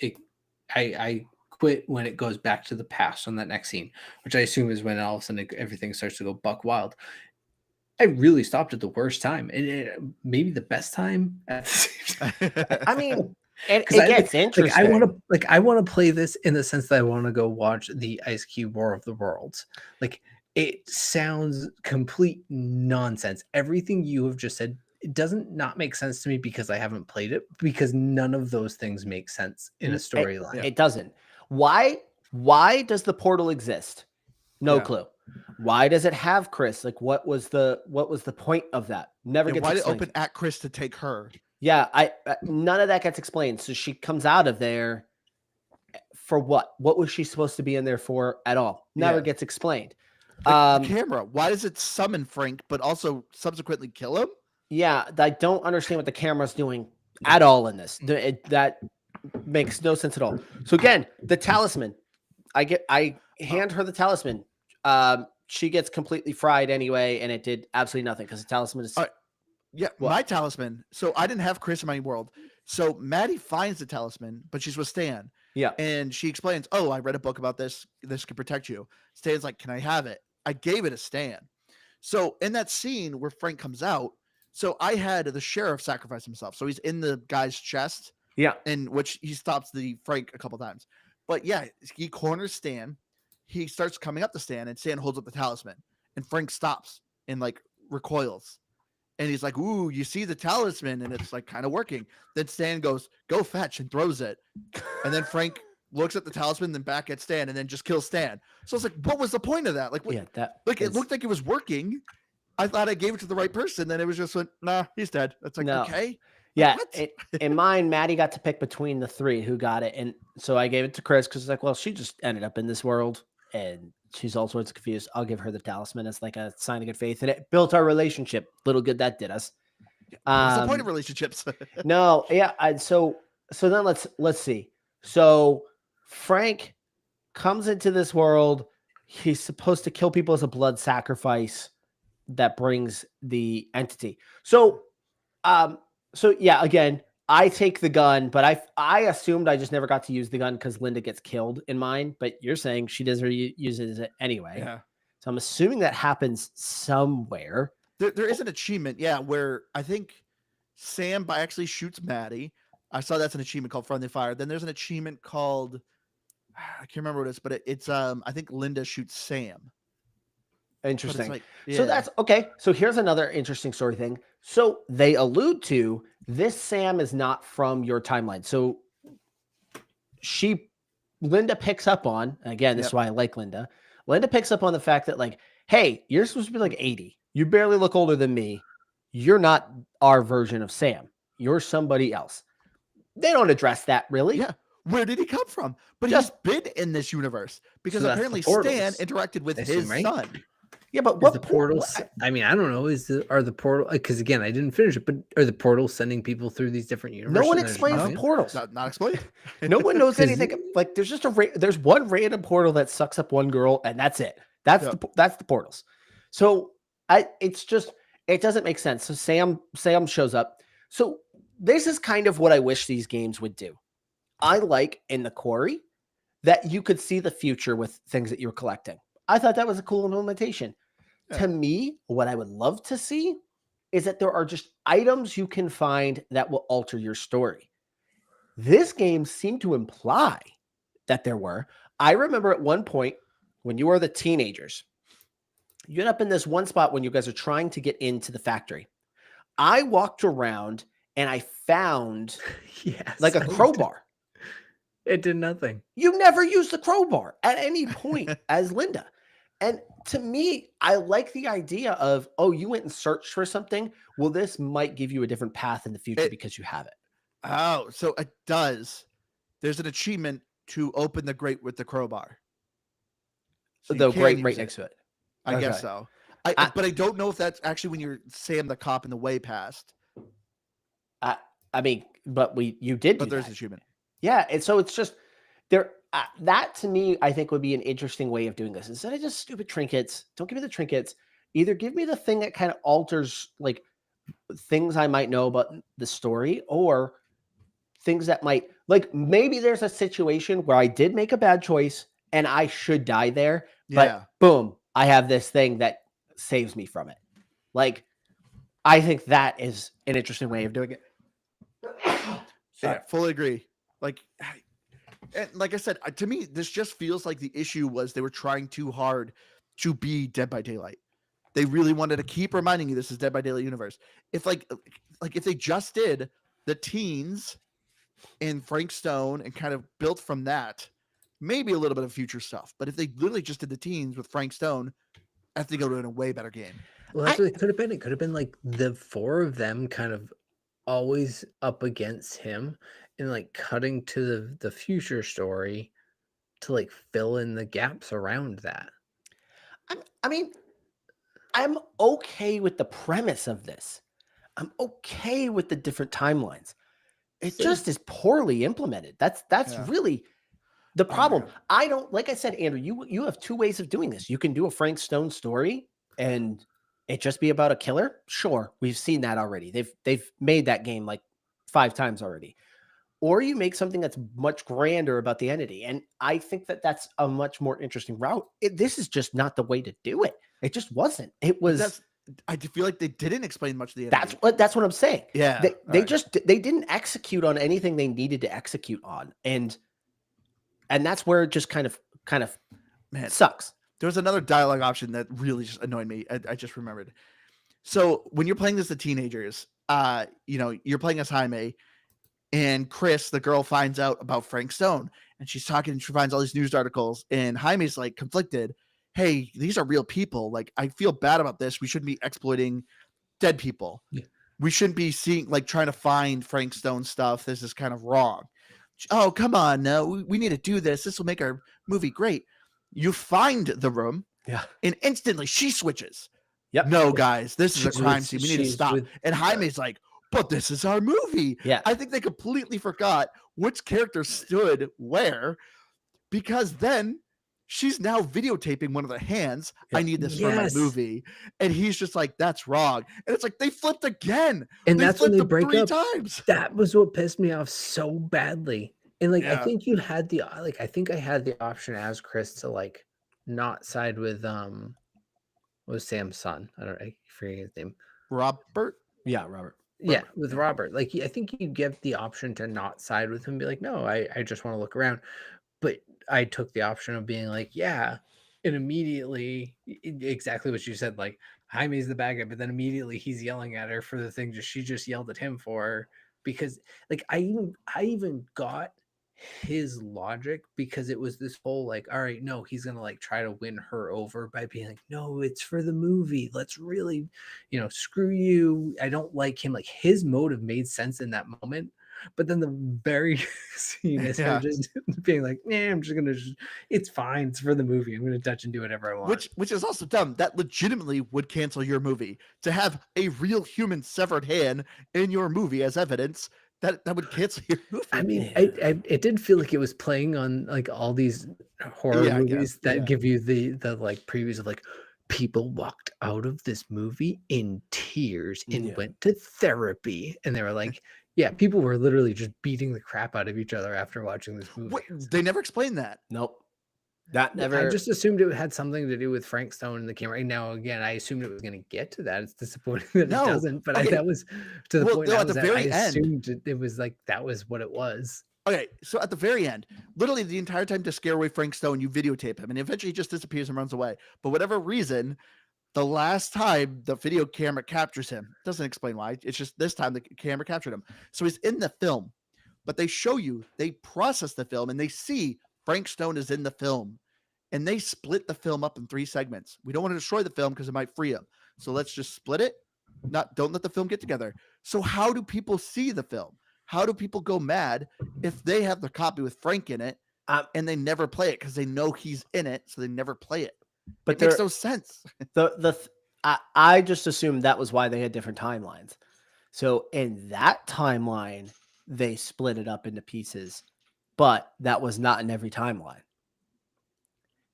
B: I quit when it goes back to the past on that next scene, which I assume is when all of a sudden everything starts to go buck wild. I really stopped at the worst time, and maybe the best time at the same time.
C: I mean, it
B: 'Cause
C: gets interesting.
B: I want to play this in the sense that I want to go watch the Ice Cube War of the Worlds. Like it sounds complete nonsense. Everything you have just said, it doesn't not make sense to me because I haven't played it, because none of those things make sense in a storyline.
C: It doesn't. Why does the portal exist? No
A: Yeah.
C: clue. Why does it have Chris? Like, what was the point of that? Never
A: Yeah,
C: gets
A: why did it
C: explained.
A: open at Chris to take her?
C: Yeah, none of that gets explained. So she comes out of there for what? What was she supposed to be in there for at all? Never
A: Yeah.
C: gets explained.
A: Like, the camera. Why does it summon Frank, but also subsequently kill him?
C: Yeah, I don't understand what the camera's doing at all in this. That makes no sense at all. So again, the talisman. I hand her the talisman. She gets completely fried anyway, and it did absolutely nothing because the talisman is
A: All right. Yeah,
C: What?
A: my talisman. So I didn't have Chris in my world. So Maddie finds the talisman, but she's with Stan.
C: Yeah.
A: And she explains, "Oh, I read a book about this. This could protect you." Stan's like, "Can I have it?" I gave it to Stan. So in that scene where Frank comes out, so I had the sheriff sacrifice himself. So he's in the guy's chest,
C: Yeah.
A: in which he stops the Frank a couple times. But yeah, he corners Stan. He starts coming up to Stan, and Stan holds up the talisman, and Frank stops and like recoils. And he's like, "Ooh, you see the talisman," and it's like kind of working. Then Stan goes, "Go fetch," and throws it. And then Frank looks at the talisman, then back at Stan, and then just kills Stan. So it's like, what was the point of that? Like, what,
C: Yeah. That
A: like it
C: is-
A: looked like it was working. I thought I gave it to the right person. Then it was just like, nah, he's dead. It's like,
C: No.
A: okay.
C: Yeah,
A: what?
C: in mine, Maddie got to pick between the three who got it, and so I gave it to Chris because like, well, she just ended up in this world, and she's all sorts of confused. I'll give her the talisman as like a sign of good faith, and it built our relationship. Little good that did us.
A: What's the point of relationships?
C: No, yeah. So then let's see. So Frank comes into this world. He's supposed to kill people as a blood sacrifice that brings the entity. So yeah, again, I take the gun, but I assumed I just never got to use the gun because Linda gets killed in mine. But you're saying she doesn't uses it anyway.
A: Yeah.
C: So I'm assuming that happens somewhere.
A: There is an achievement, yeah, where I think Sam by actually shoots Maddie. I saw that's an achievement called Friendly Fire. Then there's an achievement called I can't remember what it is, but it's I think Linda shoots Sam. But it's
C: Interesting.
A: like,
C: So
A: yeah.
C: that's okay. So here's another interesting story thing. So they allude to this Sam is not from your timeline. So Linda picks up on, and again, this is why I like Linda. Linda picks up on the fact that, like, hey, you're supposed to be like 80. You barely look older than me. You're not our version of Sam. You're somebody else. They don't address that really.
A: Yeah. Where did he come from? But
C: Just-
A: he's been in this universe because
B: So that's the
A: apparently
B: portals,
A: Stan interacted with
B: I
A: his
B: assume, right?
A: son.
C: Yeah, but
B: Is
C: what
B: the portals? I mean, I don't know. Are the portal? Because again, I didn't finish it. But are the portals sending people through these different universes?
C: No one
B: and they're just
C: explains the
B: moving?
C: portals.
A: Not explained.
C: No one knows
B: 'Cause-
C: anything. Like, there's just there's one random portal that sucks up one girl, and that's it. That's the portals. So it doesn't make sense. So Sam shows up. So this is kind of what I wish these games would do. I like in the quarry that you could see the future with things that you're collecting. I thought that was a cool implementation.
A: Yeah.
C: To me, what I would love to see is that there are just items you can find that will alter your story. This game seemed to imply that there were. I remember at one point when you were the teenagers, you end up in this one spot when you guys are trying to get into the factory. I walked around and I found
B: Yes,
C: like a
B: I did.
C: crowbar.
B: It did nothing.
C: You never used the crowbar at any point as Linda. And to me, I like the idea of, oh, you went and searched for something. Well, this might give you a different path in the future because you have it.
A: Oh, so it does. There's an achievement to open the grate with the crowbar. So you
C: The
A: can
C: grate
A: use
C: right
A: it.
C: next to it.
A: I guess
C: Okay.
A: so.
C: I-
A: But I don't know if that's actually when you're Sam the cop in the way past.
C: I mean, but you did do
A: But there's
C: that.
A: an achievement.
C: Yeah, and so it's just there. That to me, I think would be an interesting way of doing this. Instead of just stupid trinkets, don't give me the trinkets. Either give me the thing that kind of alters like things I might know about the story, or things that might like maybe there's a situation where I did make a bad choice and I should die there, but
A: Yeah.
C: boom, I have this thing that saves me from it. Like, I think that is an interesting way of doing it.
A: Yeah, fully agree. Like, and like I said, to me, this just feels like the issue was they were trying too hard to be Dead by Daylight. They really wanted to keep reminding you this is Dead by Daylight universe. If like if they just did the teens in Frank Stone and kind of built from that, maybe a little bit of future stuff. But if they literally just did the teens with Frank Stone, I think it would have been a way better game.
B: Well, that's what it could have been. It could have been like the four of them kind of always up against him and like cutting to the future story to like fill in the gaps around that.
C: I mean, I'm okay with the premise of this. I'm okay with the different timelines. It
B: So-
C: just is poorly implemented. That's
A: Yeah.
C: really the problem.
A: yeah.
C: I don't like I said, Andrew, you have two ways of doing this. You can do a Frank Stone story and it just be about a killer? Sure, we've seen that already. They've made that game like 5 times already. Or you make something that's much grander about the entity, and I think that that's a much more interesting route. This is just not the way to do it. It just wasn't. It was.
A: I feel like they didn't explain much of the
C: That's
A: entity.
C: what I'm saying.
A: Yeah,
C: They just they didn't execute on anything they needed to execute on, and that's where it just kind of
A: Man,
C: sucks.
A: there was another dialogue option that really just annoyed me. I just remembered. So when you're playing as the teenagers, you're playing as Jaime, and Chris, the girl, finds out about Frank Stone, and she's talking, and she finds all these news articles, and Jaime's like conflicted. Hey, these are real people. Like, I feel bad about this. We shouldn't be exploiting dead people.
B: Yeah.
A: We shouldn't be trying to find Frank Stone stuff. This is kind of wrong. Oh, come on. No, we need to do this. This will make our movie great. You find the room.
C: Yeah.
A: And instantly she switches.
C: Yep.
A: No, guys, this is a
B: She's
A: crime
B: with-
A: scene. We need to
B: she's
A: stop.
B: with-
A: And Jaime's like, but this is our movie.
C: Yeah.
A: I think they completely forgot which character stood where, because then she's now videotaping one of the hands. I need this for my
B: Yes.
A: movie. And he's just like, that's wrong. And it's like, they flipped again.
B: And that's when
A: flipped
B: they
A: them
B: break
A: 3
B: up.
A: times.
B: That was what pissed me off so badly. And like, I
A: Yeah.
B: think you had the I think I had the option as Chris to like not side with what was Sam's son? I forget his name.
A: Robert?
C: Yeah, Robert.
B: Yeah, with Robert. Like, I think you get the option to not side with him, be like, no, I just want to look around. But I took the option of being like, yeah, and immediately exactly what you said, like Jaime's the bad guy, but then immediately he's yelling at her for the thing she just yelled at him for, because like I even got his logic, because it was this whole like, all right, no, he's gonna like try to win her over by being like, no, it's for the movie, let's really, screw you, I don't like him. Like, his motive made sense in that moment, but then the very scene is her just being like, I'm just gonna it's fine, it's for the movie, I'm gonna touch and do whatever I want.
A: Which is also dumb. That legitimately would cancel your movie. To have a real human severed hand in your movie as evidence, that would cancel your movie.
B: I mean, it did feel like it was playing on like all these horror
A: Yeah, I
B: movies
A: guess,
B: that
A: yeah.
B: give you the like previews of like, people walked out of this movie in tears and
C: Yeah.
B: went to therapy, and they were like, yeah, people were literally just beating the crap out of each other after watching this movie.
A: What? They never explained that.
C: Nope. That
B: Well,
C: never.
B: I just assumed it had something to do with Frank Stone and the camera. And now, again, I assumed it was going to get to that. It's disappointing that
A: No.
B: it doesn't. But
A: Okay.
B: that was to the
A: Well,
B: point.
A: no,
B: I
A: at the
B: was
A: very
B: I
A: end-
B: assumed it was like that was what it was.
A: Okay, so at the very end, literally the entire time to scare away Frank Stone, you videotape him, and eventually he just disappears and runs away. But whatever reason, the last time the video camera captures him, doesn't explain why. It's just this time the camera captured him. So he's in the film, but they show you, they process the film, and they see Frank Stone is in the film. And they split the film up in 3 segments. We don't want to destroy the film because it might free him. So let's just split it. Don't let the film get together. So how do people see the film? How do people go mad if they have the copy with Frank in it and they never play it because they know he's in it, so they never play it?
C: But
A: It makes no sense.
C: I just assumed that was why they had different timelines. So in that timeline, they split it up into pieces, but that was not in every timeline.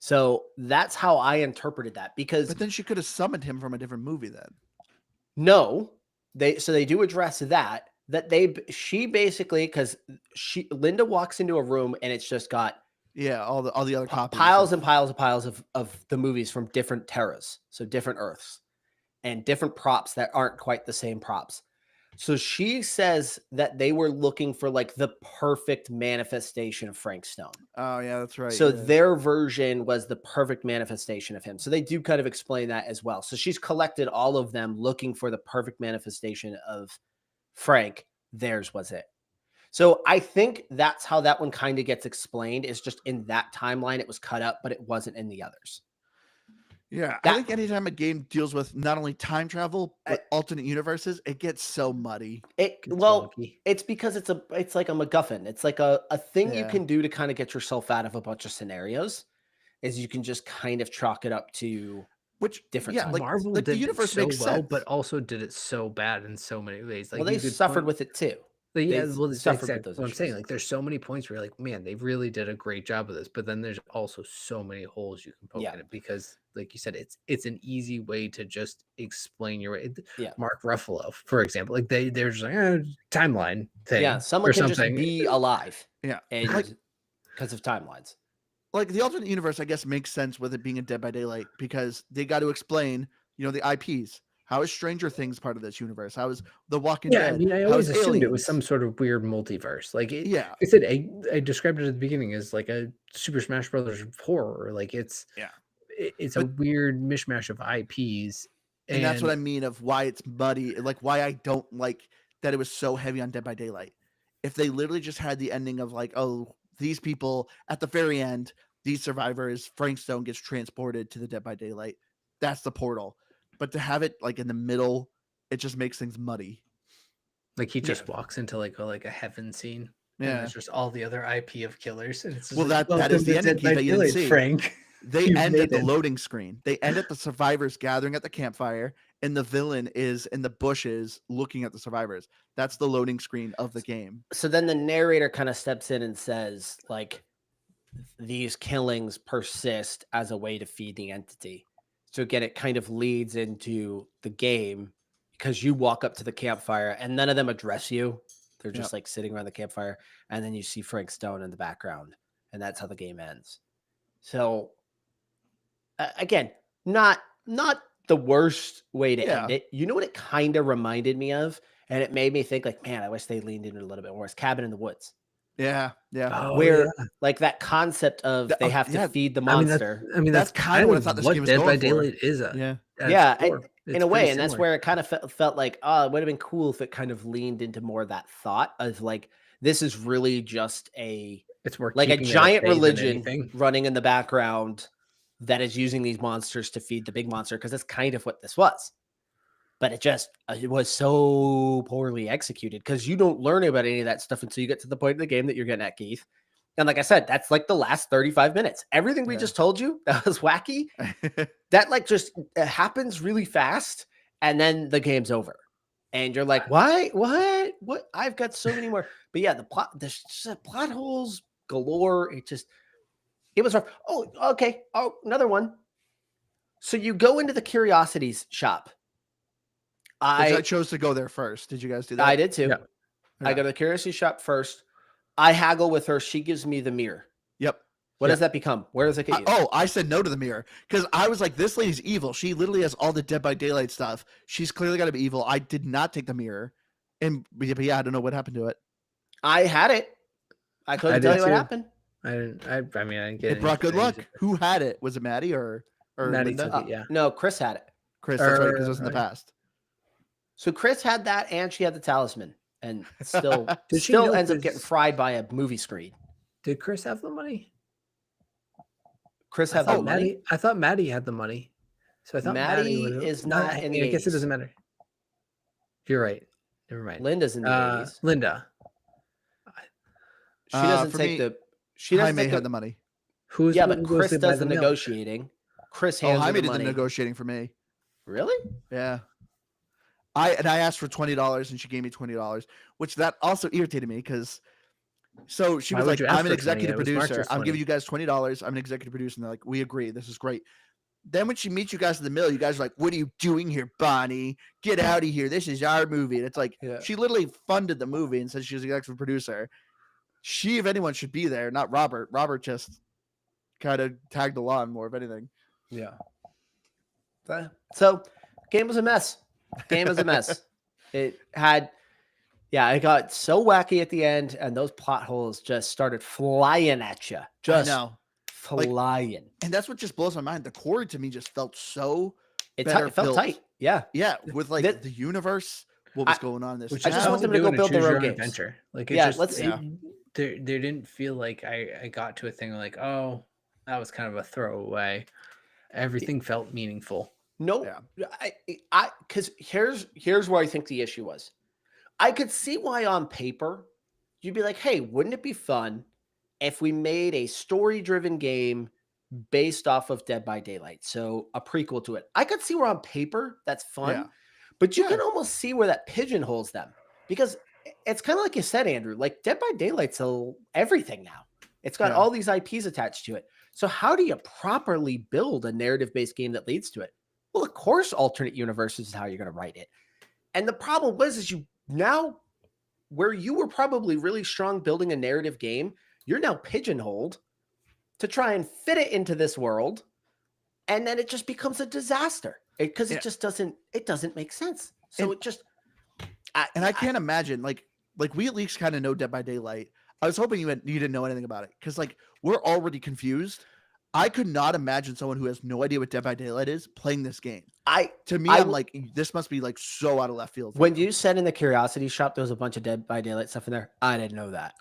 C: So that's how I interpreted that, because
A: But then she could have summoned him from a different movie then.
C: no, they do address that she basically, because Linda walks into a room and it's just got
A: Yeah, all the other copies.
C: piles and piles and piles of the movies from different terras, so different Earths, and different props that aren't quite the same props. So she says that they were looking for like the perfect manifestation of Frank Stone.
A: Oh yeah, that's right.
C: So
A: yeah.
C: their version was the perfect manifestation of him. So they do kind of explain that as well. So she's collected all of them looking for the perfect manifestation of Frank. Theirs was it. So I think that's how that one kind of gets explained, is just in that timeline it was cut up, but it wasn't in the others.
A: Yeah,
C: That-
A: I think anytime a game deals with not only time travel but alternate universes, it gets so muddy.
B: It's
C: Well,
B: wonky.
C: it's because it's like a MacGuffin. It's like a thing you
A: Yeah.
C: can do to kind of get yourself out of a bunch of scenarios, is you can just kind of chalk it up to
A: Which
C: different
A: yeah,
C: times.
A: like,
B: Marvel
A: like
B: did
A: the universe
B: it so
A: makes
B: well,
A: sense.
B: but also did it so bad in so many ways. Like,
C: well, they
B: you could
C: suffered
B: point-
C: with it too.
B: Like, yeah,
C: They
B: well, that's
C: suffered with
B: exactly
C: those
B: what I'm saying.
C: issues.
B: Like, there's so many points where you're like, man, they really did a great job of this. But then there's also so many holes you can poke
C: Yeah.
B: in it because, like you said, it's an easy way to just explain your way.
C: Yeah.
B: Mark Ruffalo, for example, like they're just like timeline thing,
C: Yeah, someone
B: or
C: can just
B: something.
C: be alive,
A: Yeah.
C: and
A: Like,
C: because of timelines.
A: like the alternate universe, I guess, makes sense with it being a Dead by Daylight because they got to explain, the IPs. How is Stranger Things part of this universe? How is The Walking
B: Yeah, I
A: Dead?
B: mean, I
A: How
B: always
A: is
B: assumed it was
A: Aliens?
B: some sort of weird multiverse. Like it,
A: Yeah,
B: I said, I described it at the beginning as like a Super Smash Brothers of horror. Like it's
A: yeah.
B: it's a
A: But
B: weird mishmash of IPs,
A: and that's what
B: and
A: I mean of why it's muddy, like why I don't like that it was so heavy on Dead by Daylight. If they literally just had the ending of like, oh, these people at the very end, these survivors, Frank Stone gets transported to the Dead by Daylight. That's the portal. But to have it like in the middle, it just makes things muddy.
B: like he
A: Yeah.
B: just walks into like a heaven scene, and
A: Yeah.
B: there's just all the other IP of killers, and it's just
A: Well,
B: like,
A: that is
B: "Welcome
A: the
B: to
A: ending
B: Dead
A: key
B: by
A: that you didn't
B: Daylight,
A: see.
B: Frank."
A: They
B: You've
A: end at
B: made
A: the
B: it.
A: loading screen. They end at the survivors gathering at the campfire, and the villain is in the bushes looking at the survivors. That's the loading screen of the game.
C: So then the narrator kind of steps in and says, like, these killings persist as a way to feed the entity. So again, it kind of leads into the game because you walk up to the campfire and none of them address you. They're
A: Yep.
C: just like sitting around the campfire, and then you see Frank Stone in the background, and that's how the game ends. So again, not the worst way to
A: Yeah.
C: end it. You know what it kind of reminded me of, and it made me think like, man, I wish they leaned into it a little bit more. It's Cabin in the Woods,
A: Yeah, yeah.
B: Oh,
C: where
B: yeah.
C: like that concept of
A: The-
C: they
A: oh,
C: have to
A: yeah.
C: feed the
B: I mean, that's
C: monster.
B: that's
A: That's kinda
B: kind
A: what I
B: of
A: thought this
B: what
A: game was
B: Dead by
A: going for.
B: Daylight is.
A: Yeah.
B: At
C: Yeah,
B: its core.
C: in
B: It's
C: a way,
B: pretty
C: and that's
B: similar.
C: where it kind of felt like, oh, it would have been cool if it kind of leaned into more of that thought of like, this is really just
B: It's more
C: like a
B: keeping it at
C: giant
B: bay than
C: religion
B: anything.
C: running in the background that is using these monsters to feed the big monster, because that's kind of what this was. But it was so poorly executed because you don't learn about any of that stuff until you get to the point of the game that you're getting at, Keith. And like I said, that's like the last 35 minutes. Everything we
A: Yeah.
C: just told you that was wacky, that like just it happens really fast, and then the game's over. And you're like, why? What? I've got so many more. But yeah, the plot, there's just plot holes galore. It was rough. Oh, okay. Oh, another one. So you go into the Curiosities shop.
A: Which I
C: I
A: chose to go there first. Did you guys do that?
C: I did too.
B: Yeah.
C: I
A: Yeah.
C: go to the Curiosity shop first. I haggle with her. She gives me the mirror.
A: Yep.
C: What
B: Yeah.
C: does that become? Where does it get you?
A: I said no to the mirror because I was like, this lady's evil. She literally has all the Dead by Daylight stuff. She's clearly got to be evil. I did not take the mirror. But yeah, I don't know what happened to it.
C: I had it. I couldn't
B: did
C: tell you what
B: too.
C: happened.
B: I didn't. I mean, I didn't get
A: It brought good luck.
B: anything.
A: Who had it? Was it Maddie or
B: Maddie
A: Linda?
B: took it. Yeah.
C: No, Chris had it.
A: Chris, that's right, because it was in the
B: Right.
A: past.
C: So Chris had that, and she had the talisman, and still
B: Did she
C: still
B: know
C: ends up getting
B: this-
C: fried by a movie screen.
B: Did Chris have the money?
C: Chris
B: I
C: had the
B: thought
C: money.
B: Maddie. I thought Maddie had the money. So I thought
C: Maddie
B: would've-
C: is
B: No,
C: not in the
B: I guess it
C: 80s.
B: doesn't matter. You're right. Never mind.
C: Linda's in the 80s.
B: Linda.
C: She doesn't
A: for
C: take
A: me,
C: the. She doesn't
A: Jaime
C: take
A: had
C: the.
A: the money.
B: Who's
C: Yeah,
B: the one
C: but
B: who goes
C: Chris
B: to buy
C: does the
B: milk?
C: negotiating. Chris
A: Oh,
C: hands her
A: Jaime
C: the
A: did the
C: money.
A: negotiating for me.
C: Really?
A: Yeah. I asked for $20 and she gave me $20, which that also irritated me because so she
B: Why
A: was
B: would
A: like,
B: you ask
A: I'm an
B: for 20?
A: executive
B: It was
A: producer.
B: March's
A: I'm
B: 20.
A: giving you guys $20. I'm an executive producer. And they're like, we agree. This is great. Then when she meets you guys in the middle, you guys are like, what are you doing here, Bonnie? Get out of here. This is our movie. And it's like,
C: Yeah.
A: she literally funded the movie and says she's the executive producer. She, if anyone, should be there, not Robert. Robert just kind of tagged along more, if anything.
C: Yeah. So, game was a mess. Game was a mess. It had, yeah, it got so wacky at the end, and those plot holes just started flying at you. Just
A: I know.
C: flying.
A: And that's what just blows my mind. The core to me just felt so
C: It
A: better
C: felt
A: built.
C: tight. Yeah.
A: Yeah, with like
C: That-
A: the universe, what was going on in this.
B: Which
C: I just
B: is
A: town.
C: want
B: what
C: them to
B: do
C: go
B: in a
C: build their
B: choose
C: own
B: your
C: games.
B: adventure. Like it
C: Yeah,
B: just,
C: let's see.
B: There didn't feel like I got to a thing like, oh, that was kind of a throwaway. Everything felt meaningful.
C: No,
A: Yeah.
C: I because here's where I think the issue was. I could see why on paper you'd be like, hey, wouldn't it be fun if we made a story-driven game based off of Dead by Daylight? So a prequel to it. I could see where on paper that's fun,
A: Yeah.
C: but you
A: Yeah.
C: can almost see where that pigeonholes them, because it's kind of like you said, Andrew. Like Dead by Daylight's everything now. It's got
A: Yeah.
C: all these IPs attached to it. So how do you properly build a narrative-based game that leads to it? Well, of course, alternate universes is how you're going to write it. And the problem is you now, where you were probably really strong building a narrative game, you're now pigeonholed to try and fit it into this world, and then it just becomes a disaster because it just doesn't make sense. So it just,
A: I can't imagine like we at least kind of know Dead by Daylight. I was hoping you didn't know anything about it because like we're already confused. I could not imagine someone who has no idea what Dead by Daylight is playing this game. I'm like, this must be like so out of left field.
C: When you said in the Curiosity Shop there was a bunch of Dead by Daylight stuff in there, I didn't know that.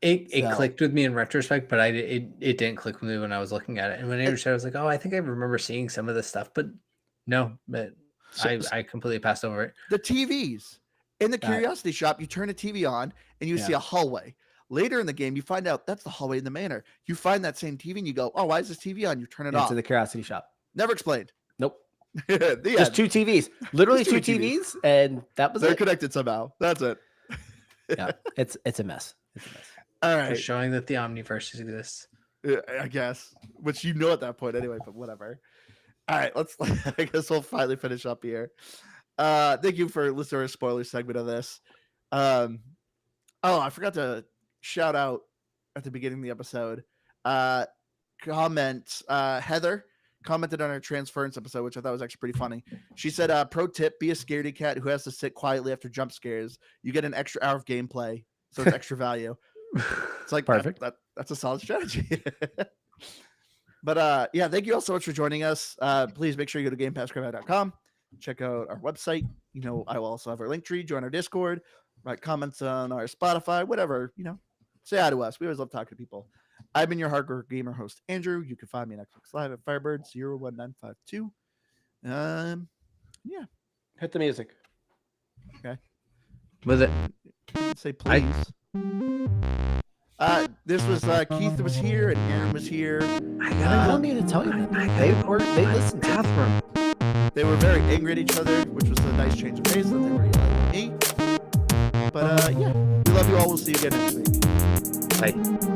B: It clicked with me in retrospect, but it didn't click with me when I was looking at it. And when Andrew said, I was like, oh, I think I remember seeing some of this stuff, but no, but I completely passed over it.
A: The TVs in the Curiosity Shop, you turn a TV on and you see a hallway. Later in the game, you find out that's the hallway in the manor. You find that same TV and you go, oh, why is this TV on? You turn it off.
C: Into the Curiosity Shop.
A: Never explained.
C: Nope.
A: Just
C: Just two TVs. Literally two TVs, and that was
A: They're
C: it.
A: connected somehow. That's it.
C: Yeah, it's a mess. It's a mess.
A: All
B: For
A: right.
B: showing that the Omniverse exists.
A: I guess, which you know at that point anyway, but whatever. All right, I guess we'll finally finish up here. Thank you for listening to a spoiler segment of this. Oh, I forgot to shout out at the beginning of the episode. Heather commented on our transference episode, which I thought was actually pretty funny. She said, pro tip, be a scaredy cat who has to sit quietly after jump scares. You get an extra hour of gameplay, so it's extra value. It's like
C: Perfect.
A: That's a solid strategy. But yeah, thank you all so much for joining us. Please make sure you go to GamePassCrowd.com, check out our website. I will also have our link tree, join our Discord, write comments on our Spotify, whatever, say hi to us. We always love talking to people. I've been your hardcore gamer host, Andrew. You can find me on Xbox Live at Firebird01952. Yeah.
C: Hit the music.
B: Was it?
A: Say please. This was Keith was here and Aaron was here.
C: I don't need to tell you that. They listened to
B: Bathroom.
A: They were very angry at each other, which was a nice change of pace that they were yelling at me. But yeah, we love you all. We'll see you again next week.
B: Bye.